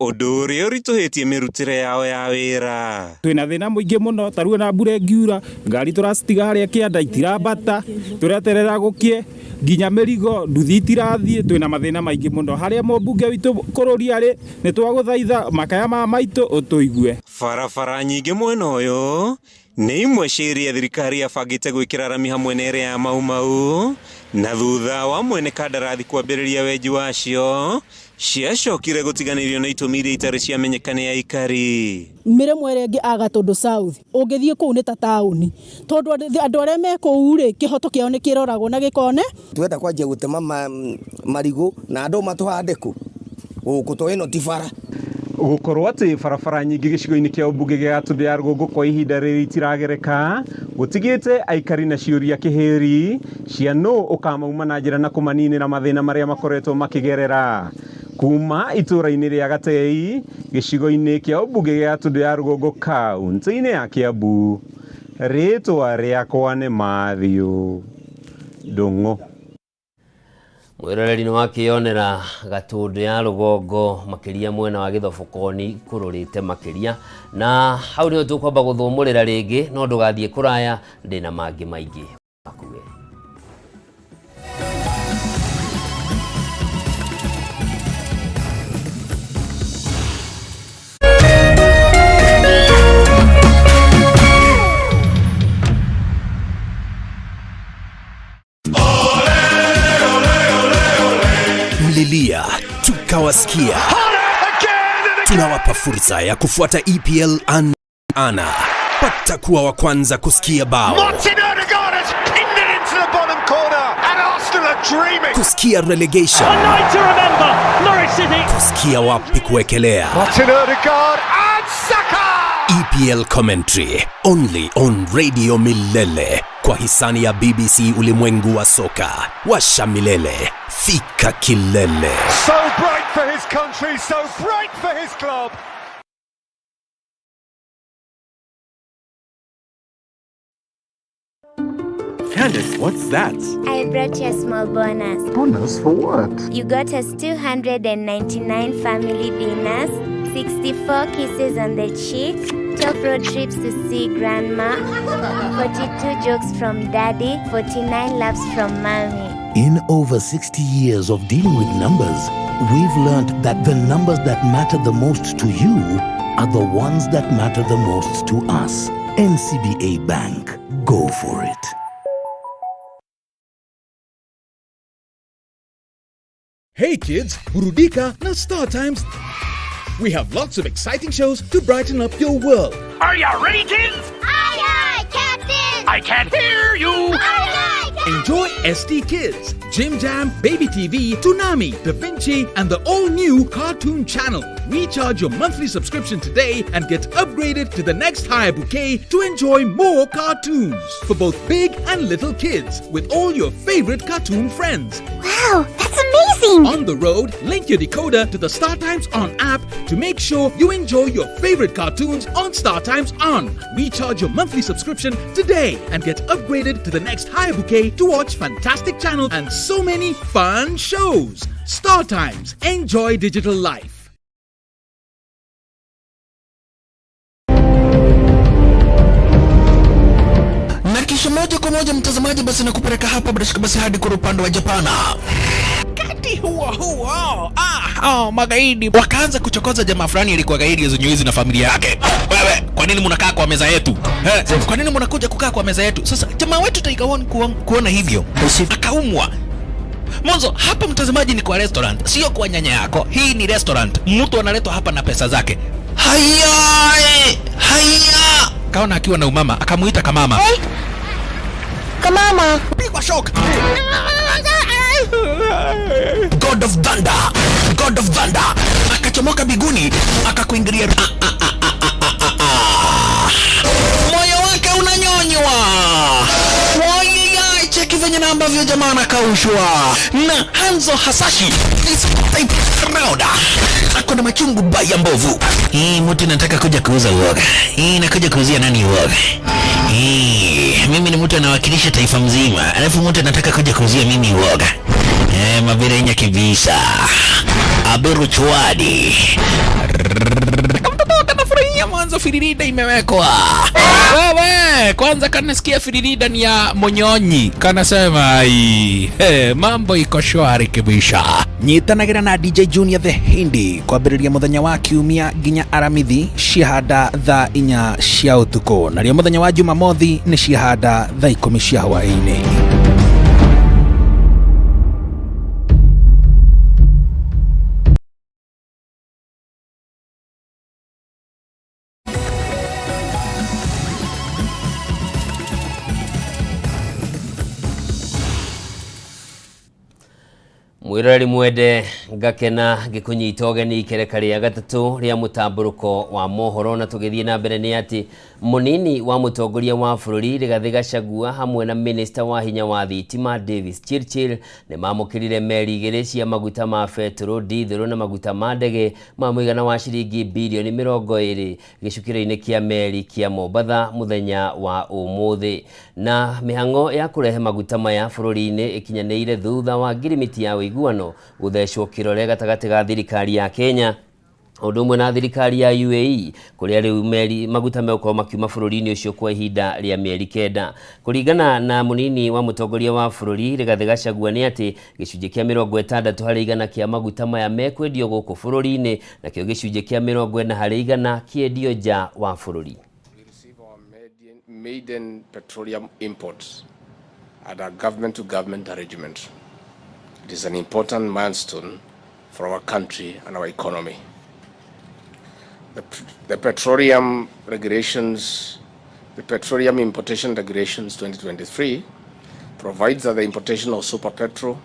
ũndũ ũrĩa ũritũhĩtie mĩrutĩre yao ya wĩra. Twĩna thĩna mũingĩ mũno, tarĩu na mbura ĩngiura, ngari tũracitiga harĩa kĩanda itirambata, tũreterera gũkie, nginya mĩrigo nduthi itirathiĩ, twĩna mathĩna maingĩ mũno. Harĩa mũmbunge witũ bũrũri arĩ, nĩ twagũthaitha makaya ma maitũ ũtũigue. Barabara nyingĩ mwena ũyũ nĩ imwe ciĩria thirikari yabangĩte gwĩkĩra rami hamwe na ĩrĩa ya mau, na thutha wa mwene kandarathi kwambĩrĩria wenji wacio, ciacokire gũtiganĩrio na itũmi iria itarĩ ciamenyekane aikari. Mĩrĩmo ĩrĩa ĩngĩ a Gatũndũ South ũngĩthiĩ kũu nĩ ta taũni, tondũ andũ arĩa me kũu rĩ, kĩhoto kĩao nĩ kĩroragwo na gĩkone. Twenda kwanjia gũtema marigũ na andũ matũhande kũ gũkũ to ĩno ti bara. Gũkorwo atĩ barabara nyingĩ gĩcigo-inĩ kĩa ũmbunge gĩa Gatũndũ ya rũgongo kwa ihinda rĩrĩ itiragereka, gũtigĩte aikari na ciũria kĩhĩri cia nũ ũkamauma na njĩra na kũmaninĩra mathĩna marĩa makoretwo makĩgerera. Kuma itũra-inĩ rĩa Gatei, gĩcigo-inĩ kĩa ũmbunge gĩa Gatũndũ ya rũgongo kaunti-inĩ ya Kiambu, rĩtwa rĩakwa nĩ Mathiũ Ndũng'ũ. Mwĩroreri nĩ wakĩonera Gatũndũ ya rũgongo makĩria mwena wa gĩthobokoni kũrũrĩte makĩria, na hau nĩho tũkwamba gũthũmũrĩra rĩngĩ, no ndũgathiĩ kũraya, ndĩna mangĩ maingĩ. Mlilia, tukawasikia. Tunawapa fursa ya kufuata EPL ana. Pata kuwa wa kwanza kusikia bao. Kusikia relegation. Kusikia wapi kuekelea. EPL commentary only on Radio Milele kwa hisani ya BBC Ulimwengu wa Soka. Washa milele, fika kilele. So bright for his country, so bright for his club. Candace, what's that? I brought you a small bonus. Bonus for what? You got us 299 family dinners, 64 kisses on the cheek, 12 road trips to see grandma, 42 jokes from daddy, 49 laughs from mommy. In over 60 years of dealing with numbers, we've learned that the numbers that matter the most to you are the ones that matter the most to us. NCBA Bank. Go for it. Hey kids, burudika na Star Times. We have lots of exciting shows to brighten up your world. Are you ready, kids? Aye, aye, Captain! I can't hear you! Aye, aye, Captain! Enjoy ST Kids, Jim Jam, Baby TV, Toonami, Da Vinci, and the all-new Cartoon Channel. Recharge your monthly subscription today and get upgraded to the next higher bouquet to enjoy more cartoons for both big and little kids with all your favorite cartoon friends. Wow, that's amazing! On the road, link your decoder to the Star Times On app to make sure you enjoy your favorite cartoons on Star Times On. Recharge your monthly subscription today and get upgraded to the next higher bouquet to watch fantastic channels and so many fun shows. Star Times. Enjoy digital life. Na kisha moja kwa moja mtazamaji, basi nakupeleka hapa basi hadi kwa upande wa Japana. Kati huo magaidi wakaanza kuchokoza jamaa fulani alikuwa gaidi Zunyuizi na familia yake. Wewe, kwa nini mnakaa kwa meza yetu? Kwa nini mnakuja kukaa kwa meza yetu? Sasa jamaa wetu taikaoni kuona hivyo akaumwa. Mwanzo hapa mtazamaji ni kwa restaurant, sio kwa nyanya yako. Hii ni restaurant. Mtu analetwa hapa na pesa zake. Haya! Kaona akiwa na umama, akamuita Kamama. Hey. Kamama. Pigwa shock. God of Thunder. Akachomoka biguni, akakuingilia. Moyo wake unanyonywa. Cheki venye na ambavyo jamaa anakaushwa. Na Hanzo Hasashi this type round ako na machungu baya mbovu. Mtu nataka kuja kuuza uoga. Nakuja kuuzia nani uoga? Mimi ni mtu anawakilisha taifa mzima, alafu mtu anataka kuja kuuzia mimi uoga. Mabere nya kibisa. Aberu chwadi. Mwanzo firirida imewekwa. Wewe, kwanza kanasikia firirida ni ya Monyonyi. Kanasema mambo iko shwari kibisha. Nyitanagira na DJ Junior the Hindi kwa biriria muthenya wa kiumia ginya aramithi shihada tha inya cia utuko. Na rio muthenya wa Jumamothi ni shihada tha 10 cia hwaini. Mwirori mwende ngakena gikunyita ugeni ikereka ria gatatu ria mutamburuko wa mohoro na tugithie na mbere ni ati munini wa mutongoria wa bururi Rigathi Gachagua hamwe na minister wa hinya wa thitima Davis Chirchir ni mamukirire meri igiri cia maguta ma petro, dithero na maguta ma ndege ma muigana wa ciringi bilioni 20 gicukiro-ini kia meri kia Mombasa muthenya wa umuthi. Na mihango ya kurehe maguta maya bururi-ini ikinyaneire thutha wa ngirimiti ya iguano guthecwo kirore gatagati ga thirikari ya Kenya udumwe na thirikari ya UAE kuria riu meri maguta meko makiuma bururi-ini ucio kwa ihinda ria mieri 9. Kuringana na munini wa mutongoria wa bururi Rigathi Gachagua ni ati gicunje kia 60% kia maguta maya mekwendio guku bururi-ini na kio gicunje kia 40% kiendio nja wa bururi. Maiden petroleum imports at a government-to-government arrangement. It is an important milestone for our country and our economy. The petroleum regulations, the Petroleum Importation Regulations 2023 provides that the importation of super petrol,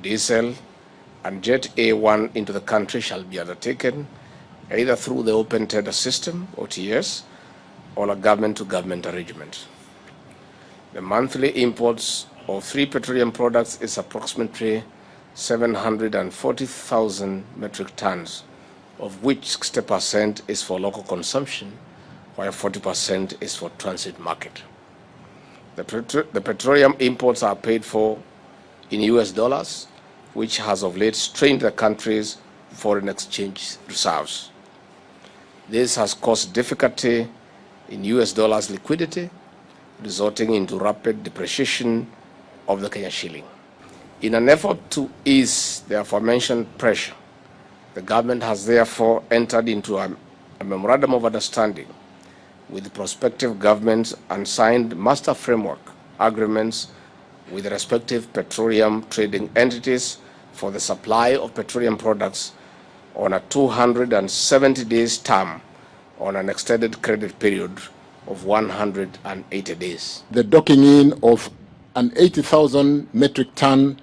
diesel, and Jet A1 into the country shall be undertaken either through the Open Tender System, OTS, or a government-to-government arrangement. The monthly imports of 3 petroleum products is approximately 740,000 metric tons, of which 60% is for local consumption, while 40% is for transit market. The petroleum imports are paid for in US dollars, which has of late strained the country's foreign exchange reserves. This has caused difficulty in US dollars liquidity, resulting into rapid depreciation of the Kenya shilling. In an effort to ease the aforementioned pressure, the government has therefore entered into a a memorandum of understanding with prospective governments and signed master framework agreements with the respective petroleum trading entities for the supply of petroleum products on a 270 days term on an extended credit period of 180 days. The docking in of an 80,000 metric ton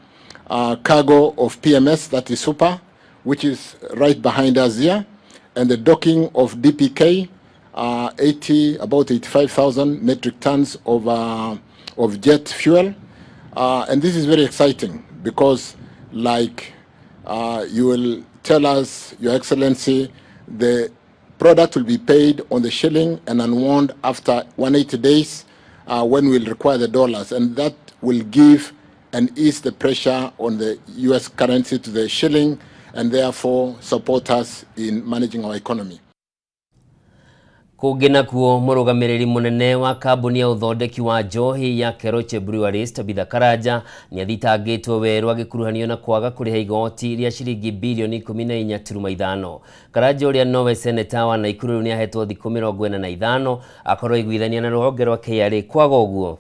cargo of PMS, that is super, which is right behind us here, and the docking of DPK, about 85,000 metric tons of jet fuel. And this is very exciting because, like you will tell us, Your Excellency, the product will be paid on the shilling and unwound after 180 days when we'll require the dollars. And that will give and ease the pressure on the U.S. currency to the shilling and therefore support us in managing our economy. Kugina kuo murugamiriri munene wa kambuni ya uthondeki wa njohi ya Keroche Breweries Tabitha Karanja ni athitangitwo weru agikuruhanio na kwaga kuriha igoti ria ciringi bilioni 14.5. Karanja uria nowe senator wa Naikuru ni ahetwo thikũ 45 akorwo iguithania na ruhonge rwa KRA kwaga uguo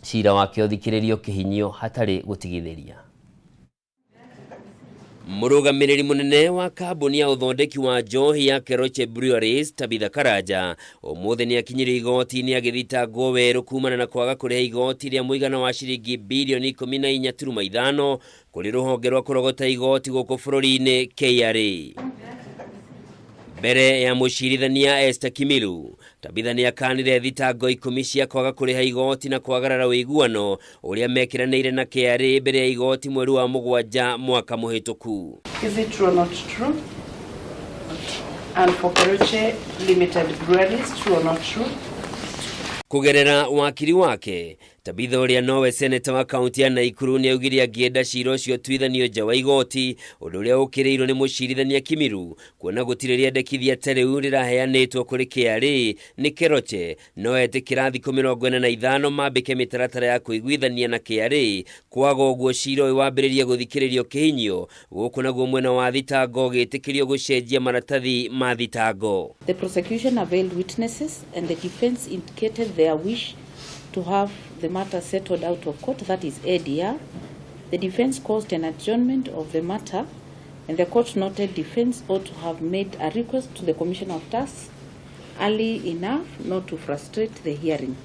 cira wake uthikiririo kihinyo hatari gutigithiria. Murugamiriri munene wa kambuni ya uthondeki wa njohi ya Keroche Breweries Tabitha Karanja umuthi ni akinyire igoti ni agithitangwo weru kumana na kwaga kuriha igoti ria muigana wa ciringi bilioni 14.5 kuri ruhonge rwa kurogota igoti guku bururi-ini KRA. Mbere ya mucirithania Esther Kimilu, Tabitha ni akanire thitango 10 cia kwaga kuriha igoti na kwagarara wiguano uria mekiraniire na KRA mbere ya igoti mweri wa Mugwanja mwaka muhituku. Is it true or not true? And for Keroche Limited Breweries, true or not true? Kugerera wakiri wake, Tabitha uria nowe senator wa kaunti ya Naikuru ni augire angienda cira ucio twithanio nja wa igoti undu uria ukireirwo ni mucirithania Kimiru kuona gutiriria ndekithia tareu riraheanitwo kuri KRA ni Keroche no etikira thikũ 45 mambike mitaratara ya kuiguithania na KRA kwaga uguo cira uyu wambiririe guthikiririo kihinyo guku naguo mwena wa thitango gitikirio gucenjia maratathi ma thitango. The prosecution availed witnesses and the defense indicated their wish to have the matter settled out of court, that is ADR. The defense caused an adjournment of the matter, and the court noted defense ought to have made a request to the Commissioner of Tax early enough not to frustrate the hearing.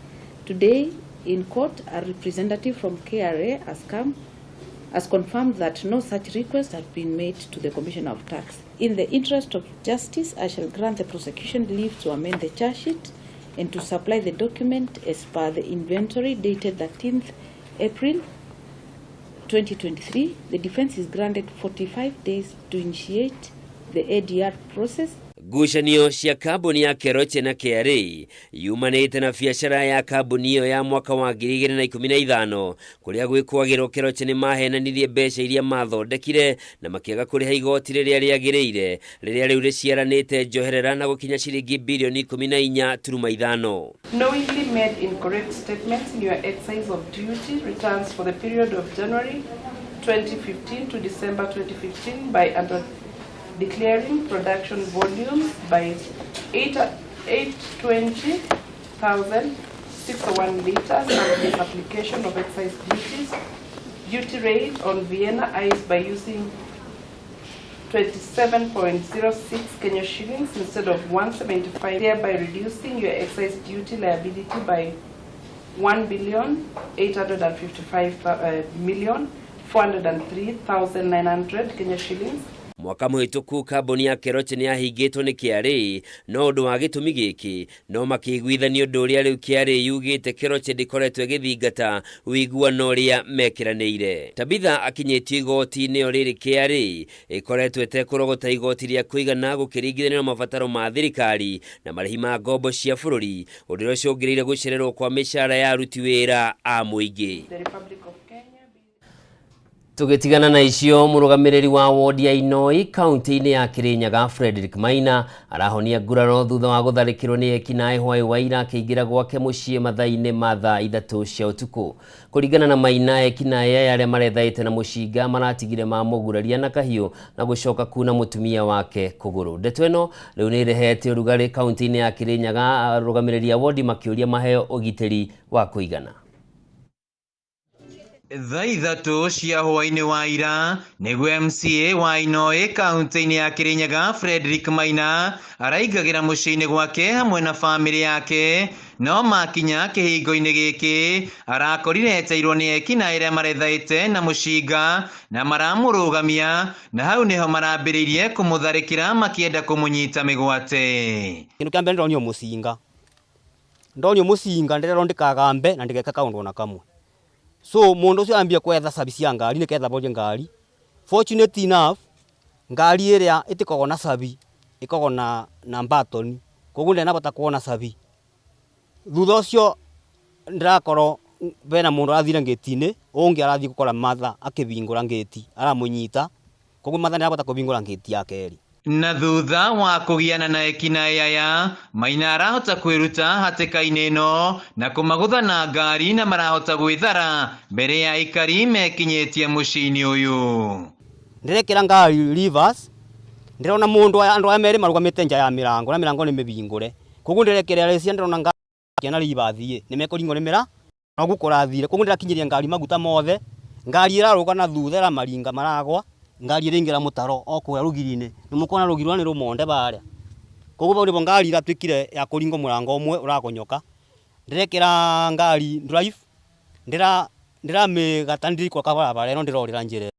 Today, in court, a representative from KRA has confirmed that no such request has been made to the Commissioner of Tax. In the interest of justice, I shall grant the prosecution leave to amend the charge sheet and to supply the document as per the inventory dated 13th April 2023. The defense is granted 45 days to initiate the ADR process. Gucanio cia kambuni ya Keroche na KRA yumanite na biacara ya kambuni iyo ya mwaka wa 2015 kuria gwikwagirwo Keroche ni mahenanirie mbeca iria mathondekire na makiaga kuriha igoti riria riagiriire riria riu riciaranite njoherera na gukinya ciringi bilioni 14.5. Knowingly made incorrect statements in your exercise of duty returns for the period of January 2015 to December 2015 by declaring production volumes by 820,601 liters and the application of excise duty rate on Vienna ice by using 27.06 Kenya shillings instead of 175, thereby reducing your excise duty liability by 1,855,403,900 Kenya shillings. Mwaka muhituku kambuni ya Keroche ni ahingitwo ni KRA no undu wa gitumi giki no makiguithanio undu uria riu KRA yugite Keroche ndikoretwo githingata uiguano uria mekiraniire. Tabitha akinyitio igoti-ini riri KRA ikoretwo etekurogota igoti ria kuigana gukiringithanio na mabataro ma thirikari na marihi ma ngombo cia bururi undu ucio ungiriire gucererwo kwa mishara ya aruti wira a muingi. Tugitigana na icio murugamiriri wa wodi ya Inoi kaunti-ini ya Kirinyaga Frederick Maina arahonia nguraro thutha wa gutharikirwo ni ekinae hwai waira akiingira gwake mucii mathaa-ini ma thaa 3 cia utuku. Kuringana na Maina, ekinae aria marethaite na mucinga maratigire mamuguraria na kahiu na gucoka kuna mutumia wake kuguru. Ndeto ino riu ni irehete urugari kaunti-ini ya Kirinyaga, arugamiriri a wodi makiuria maheo ugitiri wa kuigana. Thaa 3 cia hwaini wa ira niguo MCA wa Inoi kaunti-ini ya Kirinyaga Frederick Maina araigagira mucii-ini gwake hamwe na family yake, no makinya kihingo-ini giki arakorire eteirwo ni ekinae aria marethaite na mucinga na maramurugamia, na hau niho marambiririe kumutharikira makienda kumunyita migwate. Kindu kia mbere ndonio mucinga ndirero ndikagambe na ndigeka kaundu na kamwe. So mundu ucio ambia kwetha sabi cia ngari ni ketha boje ngari. Fortunate enough ngari iria itikogo na sabi ikogo na batoni, koguo ndena bota kuona sabi. Thutha ucio ndirakorwo bena mundu arathire ngeti-ini, ungi arathi gukora matha akibingura ngeti aramunyita, koguo matha ndabota kubingura ngeti ya keri. Na thutha wa kugiana na ekinae aya, Maina arahota kwiruta hatika-ini ino na kumagutha na ngari na marahota gwithara mbere ya ikari mekinyetie mucii-ini uyu. Ndirekira ngari reverse, ndirona mundu andu aya meri marugamite nja ya mirango na mirango ni mibingure, koguo ndirekira recia ndirona ngari kiana reverse ni mekoringo nimira na gukurathire, koguo ndirakinyiria ngari maguta mothe, ngari iraruga na thutha ra maringa maragwa, ngari iringira mutaro okuya rugiri-ini nimukona rugirwa ni rumonde baria, koguo bau nibo ngari iratwikire ya kuringo murango umwe uragonyoka. Ndirekira ngari drive ndiramegatandiri kwa kabarabara ino ndirorira njire.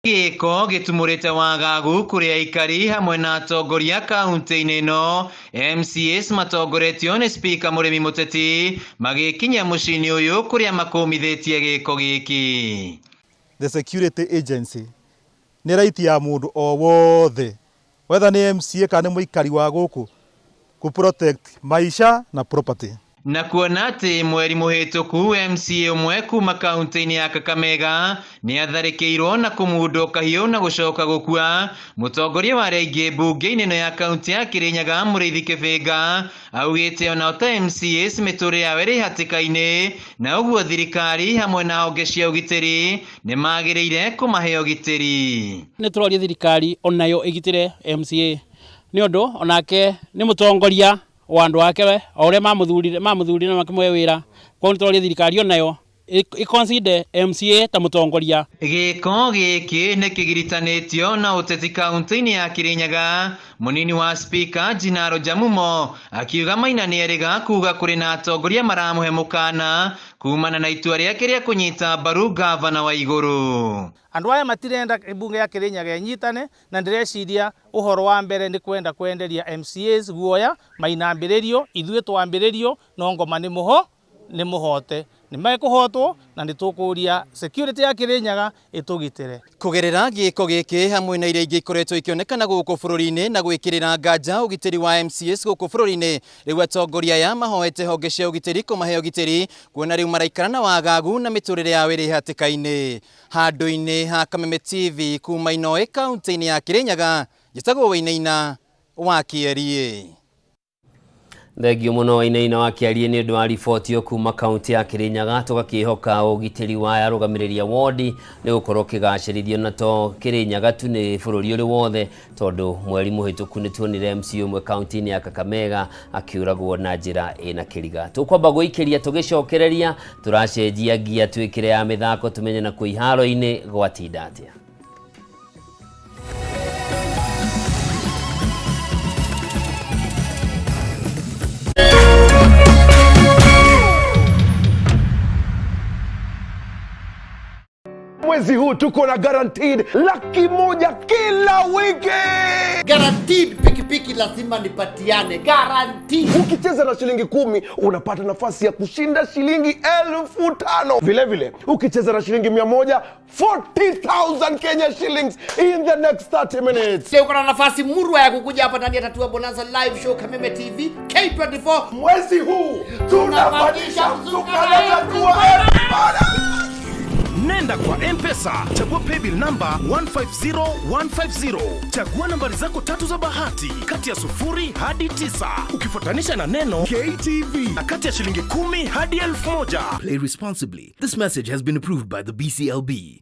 Giko gitumurite wagagu kuri aikari hamwe na atongoria kaunti-ini ino. MCAs matongoretio ni speaker Murimi Muteti magikinya mucii-ini uyu kuria makumithitie giko giki. The security agency ni right ya mundu o wothe, whether ni MCA kana muikari wa guku, ku protect maisha na property. Na kuona ati mweri muhituku MCA umwe kuma kaunti-ini ya Kakamega ni atharikirwo na kumundo kahiu na gucoka gukua, mutongoria wa reingi bunge-ini ino ya kaunti ya Kirinyaga Muriithi Kibinga augite ona ota MCAs miturire yao iri hatika-ini, na uguo thirikari hamwe na honge cia ugitiri ni magiriire kumahe ugitiri. Ni turoria thirikari onayo igitire MCA ni undu onake ni mutongoria wa andu ake we ore mamuthurire na makimwe wira, kwa nitoria thirikari onayo iconsider MCA ta mutongoria. Giko giki ni kigiritanitio na uteti kaunti-ini ya Kirinyaga. Munini wa speaker Jinaro Jamumo akiuga Maina ni eriga kuga kuri na atongoria maramuhe mukana kumana na itua riake ria kunyita mbaru gavana wa iguru. Andu aya matirenda bunge ya Kirinyaga nyitane, na ndireciria uhoro wa mbere ni kwenda kwenderia MCAs guoya mainambiririo ithue twambiririo no ngoma ni muhote ni mekuhotwo na nitukuria security ya Kirinyaga itugitire. Kugerera giko giki hamwe na iria ingi ikoretwo ikionekana guku bururi-ini na gwikirira nganja ugitiri wa MCAs guku bururi-ini, riu atongoria aya mahoete honge cia ugitiri kumahe ugitiri, kuona riu maraikara na wagagu na miturire yao iri hatika-ini. Handu-ini ha Kameme TV kuma Inoi kaunti-ini ya Kirinyaga, njitagwo Wainaina wa Kierie. Thengio muno Wainaina wa Kierie ni undu wa riboti kuma kaunti ya Kirinyaga. Tugakihoka ugitiri wa arugamiriri a wodi ni gukorwo kigacirithio na to Kirinyaga tu ni bururi uri wothe, tondu mweri muhituku ni tuonire MCA umwe kaunti-ini ya Kakamega akiuragwo na njira ina kiriga. Tukwamba guikiria tugicokereria turacenjia gia twikire ya mithako tumenye na kuiharo-ini gwatinda atia. Mwezi huu tuko na guaranteed 100,000 kila wiki. Guaranteed pikipiki lazima nipatiane. Guaranteed. Ukicheza na shilingi 10 unapata nafasi ya kushinda shilingi 5,000. Vile vile ukicheza na shilingi 100, 40,000 Kenya shillings in the next 30 minutes. Sio kuna nafasi murwa ya kukuja hapa ndani ya Tatua Bonanza live show Kameme TV K24. Mwezi huu tunabadilisha mzuka na Tatua. Nenda kwa M-Pesa, chagua paybill number 150150. Chagua nambari zako 3 za bahati kati ya 0 hadi 9. Ukifuatanisha na neno KTV kati ya shilingi 10 hadi 1000. Play responsibly. This message has been approved by the BCLB.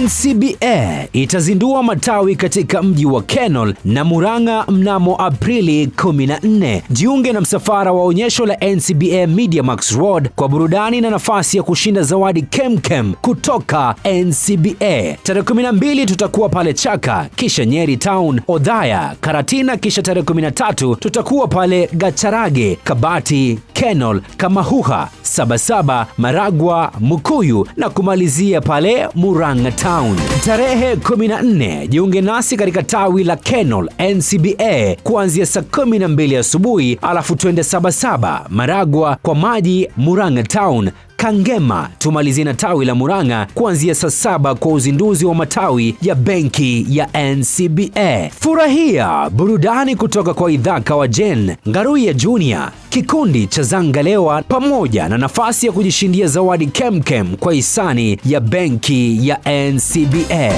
NCBA itazindua matawi katika mji wa Kenol na Murang'a mnamo Aprili 14. Jiunge na msafara wa onyesho la NCBA Media Max Road kwa burudani na nafasi ya kushinda zawadi kemkem kutoka NCBA. Tarehe 12 tutakuwa pale Chaka, kisha Nyeri Town, Odhaya, Karatina, kisha tarehe 13 tutakuwa pale Gacharage, Kabati, Kenol, Kamahuha, Sabasaba, Maragwa, Mukuyu na kumalizia pale Murang'a Town. Tarehe 14 jiunge nasi katika tawi la Kenol NCBA kuanzia saa 12 asubuhi, alafu twende Sabasaba, Maragwa kwa maji, Murang'a Town, Kangema tumalizie na tawi la Murang'a kuanzia saa 7 kwa uzinduzi wa matawi ya benki ya NCBA. Furahia burudani kutoka kwa Idhaka wa Jen, Ngaruya Junior, kikundi cha Zangalewa pamoja na nafasi ya kujishindia zawadi kemkem kwa hisani ya benki ya NCBA.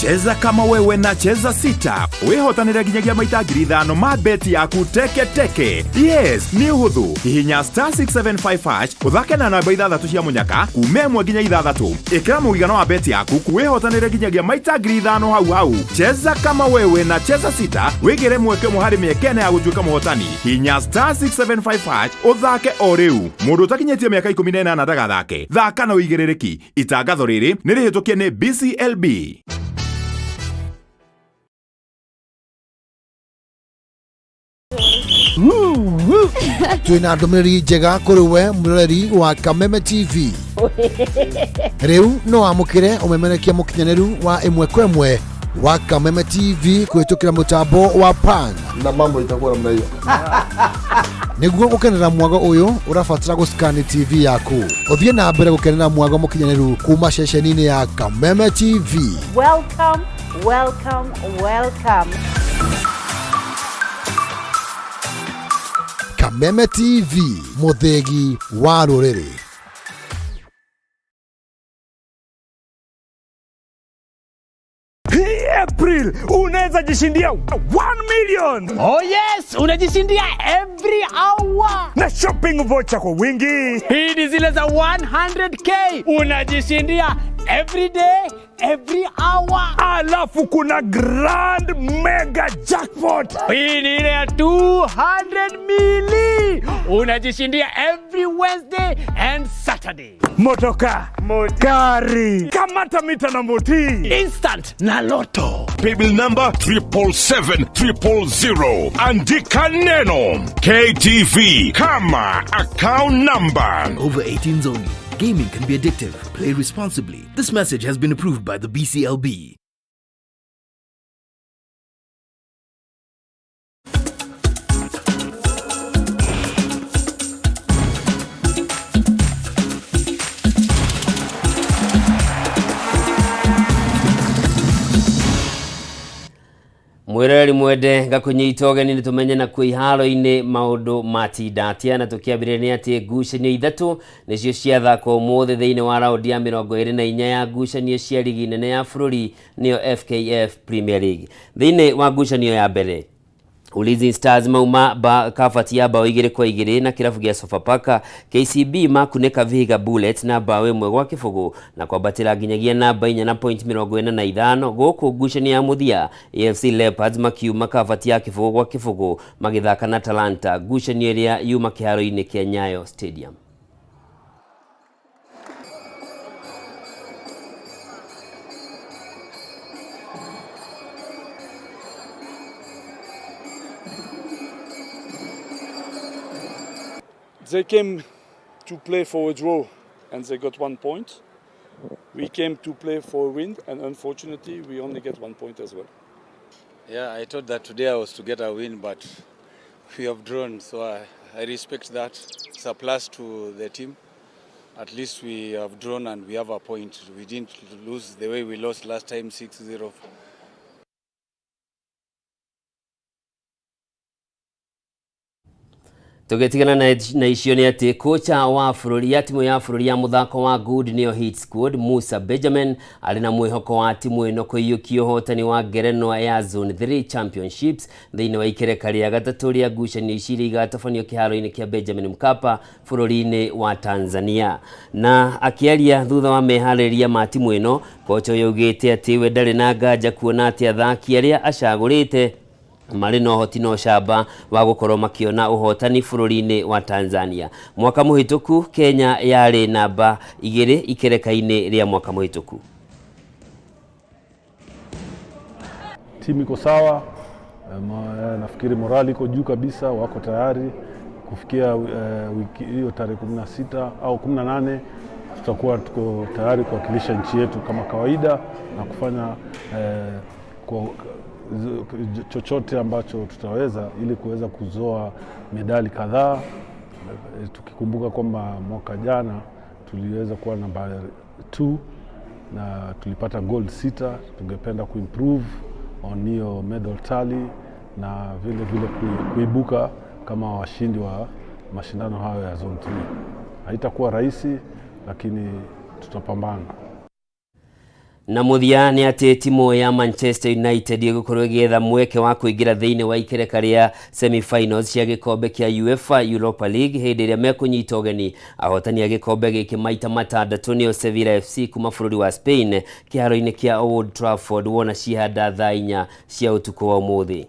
Cheza kama wewe na cheza sita. Wehotanira ginyagia maita 5,000 ma beti yaku teke teke. Yes, ni huthu. Hihinya *675# uthake na namba 6 cia munyaka kume mwe ginya 6. Ikira muigano wa beti yaku kuwehotanira ginyagia maita 5,000 hau. Cheza kama wewe na cheza sita. Wigire mweke muhari miekene ya gutuika muhotani. Hihinya *675# uthake o riu. Mundu utakinyetie miaka 18 ndagathake. Thaka na uigirereki. Itangatho riri nirihitukie ni BCLB. Twina ndumiriri njega kuri we murori wa Kameme TV. Riu no amukire umemerekia mukinyaniru wa imwe kwa imwe wa Kameme TV kuhitukira mutambo wa pan na mambo itakuwa namna hiyo. Niguo gukenera mwago uyu urafatira guskani TV yaku. Uthie na mbere gukenera mwago mukinyaniru kuma ceceni-ini ya Kameme TV. Welcome, welcome, welcome. Kameme TV, muthegi wa ruriri. Hii April unaweza jishindia 1 million. Oh yes, unajishindia every hour na shopping voucher kwa wingi. Hii ni zile za 100k unajishindia every day, every hour. Alafu kuna grand mega jackpot. Hii ni ile ya 200 mili. Unajishindia every Wednesday and Saturday. Motoka, gari, kamata mita na moti, instant na loto. Paybill number 77700. Andika neno KTV kama account number. Over 18s only. Gaming can be addictive. Play responsibly. This message has been approved by the BCLB. Mwireri mwende gakunyita ugeni nitumenye na kwiharo-ini maundu matindatia na tukiambirania ati ngucanio 3 nicio ciathakwo umuthi thiini wa raundi ya 24 ya ngucanio cia ligi nene ya bururi niyo FKF Premier League. Thiini wa ngucanio ya mbere Ulinzi Stars mauma kafati ya bao 2-2 na kirabu gia Sofapaka. KCB makuneka Vihiga Bullets na bao 1-0 na kwambatira nginyagia namba 4 na point 45 guku ngucanio ya muthia AFC Leopards makiuma kafati ya kifugo magithaka na Talanta ngucanio iria yuma kiharo-ini kia Nyayo Stadium. They came to play for a draw and they got 1 point. We came to play for a win and unfortunately we only get 1 point as well. Yeah, I thought that today I was to get a win, but we have drawn, so I respect that. It's a plus to the team. At least we have drawn and we have a point. We didn't lose the way we lost last time 6-0. Tugetigana na icio ni ati kocha wa bururi ya timu ya bururi ya muthako wa Good Neo Hit Squad Musa Benjamin ali na mwihoko wa timu ino kuiyukia hotani wa ngerenwa ya Zone 3 Championships thiini wa ikereka ria gatatu ria ngucanio iciri igatabanio kiharo-ini kia Benjamin Mkapa bururi-ini wa Tanzania. Na akiaria thutha wa mehariria ma timu ino, kocha yaugite ati we ndari na nganja kuona ati athaki aria acagurite mari no hoti no shamba wa gukorwo makiona uhotani bururi-ini wa Tanzania. Mwaka muhituku Kenya yari namba 2 ikereka-ini ria mwaka muhituku. Timu iko sawa, nafikiri morali iko juu kabisa, wako tayari kufikia wiki hiyo tarehe 16 au 18 tutakuwa tuko tayari kuwakilisha nchi yetu kama kawaida na kufanya chochote ambacho tutaweza ili kuweza kuzoa medali kadhaa, tukikumbuka kwamba mwaka jana tuliweza kuwa namba 2 na tulipata gold 6. Tungependa kuimprove on hiyo medal tally na vile vile kuibuka kama washindi wa mashindano hayo ya Zone 3. Haitakuwa rahisi, lakini tutapambana. Na muthia ni ati timu ya Manchester United igukorwo igetha mweke wa kuingira thiini wa ikereka ria semi-finals cia gikombe kia UEFA Europa League hindi iria mekunyita ugeni ahotani ya gikombe giki maita matandatu ni Sevilla FC kuma bururi wa Spain kiharo-ini kia Old Trafford wona cihanda thaa 4 cia utuku wa umuthi.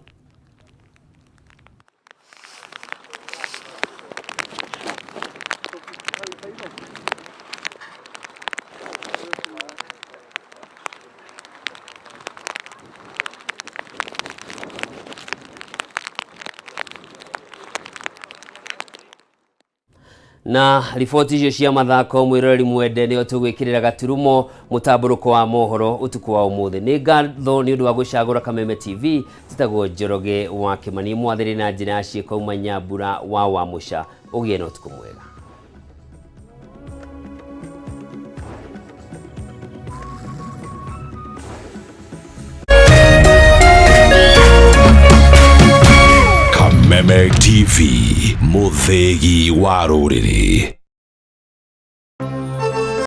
Na riboti icio cia mathako mwiroreri mwende nio tugwikirira gaturumo mutamburuko wa mohoro utuku wa umuthi. Ni ngatho ni undu wa gucagura Kameme TV zitagwo Njoroge wa Kimani mwathiri na njira ya ciiko uma Nyambura wa Wamusha. Ugie na utuku mwega. Kameme TV, muthegi wa ruriri.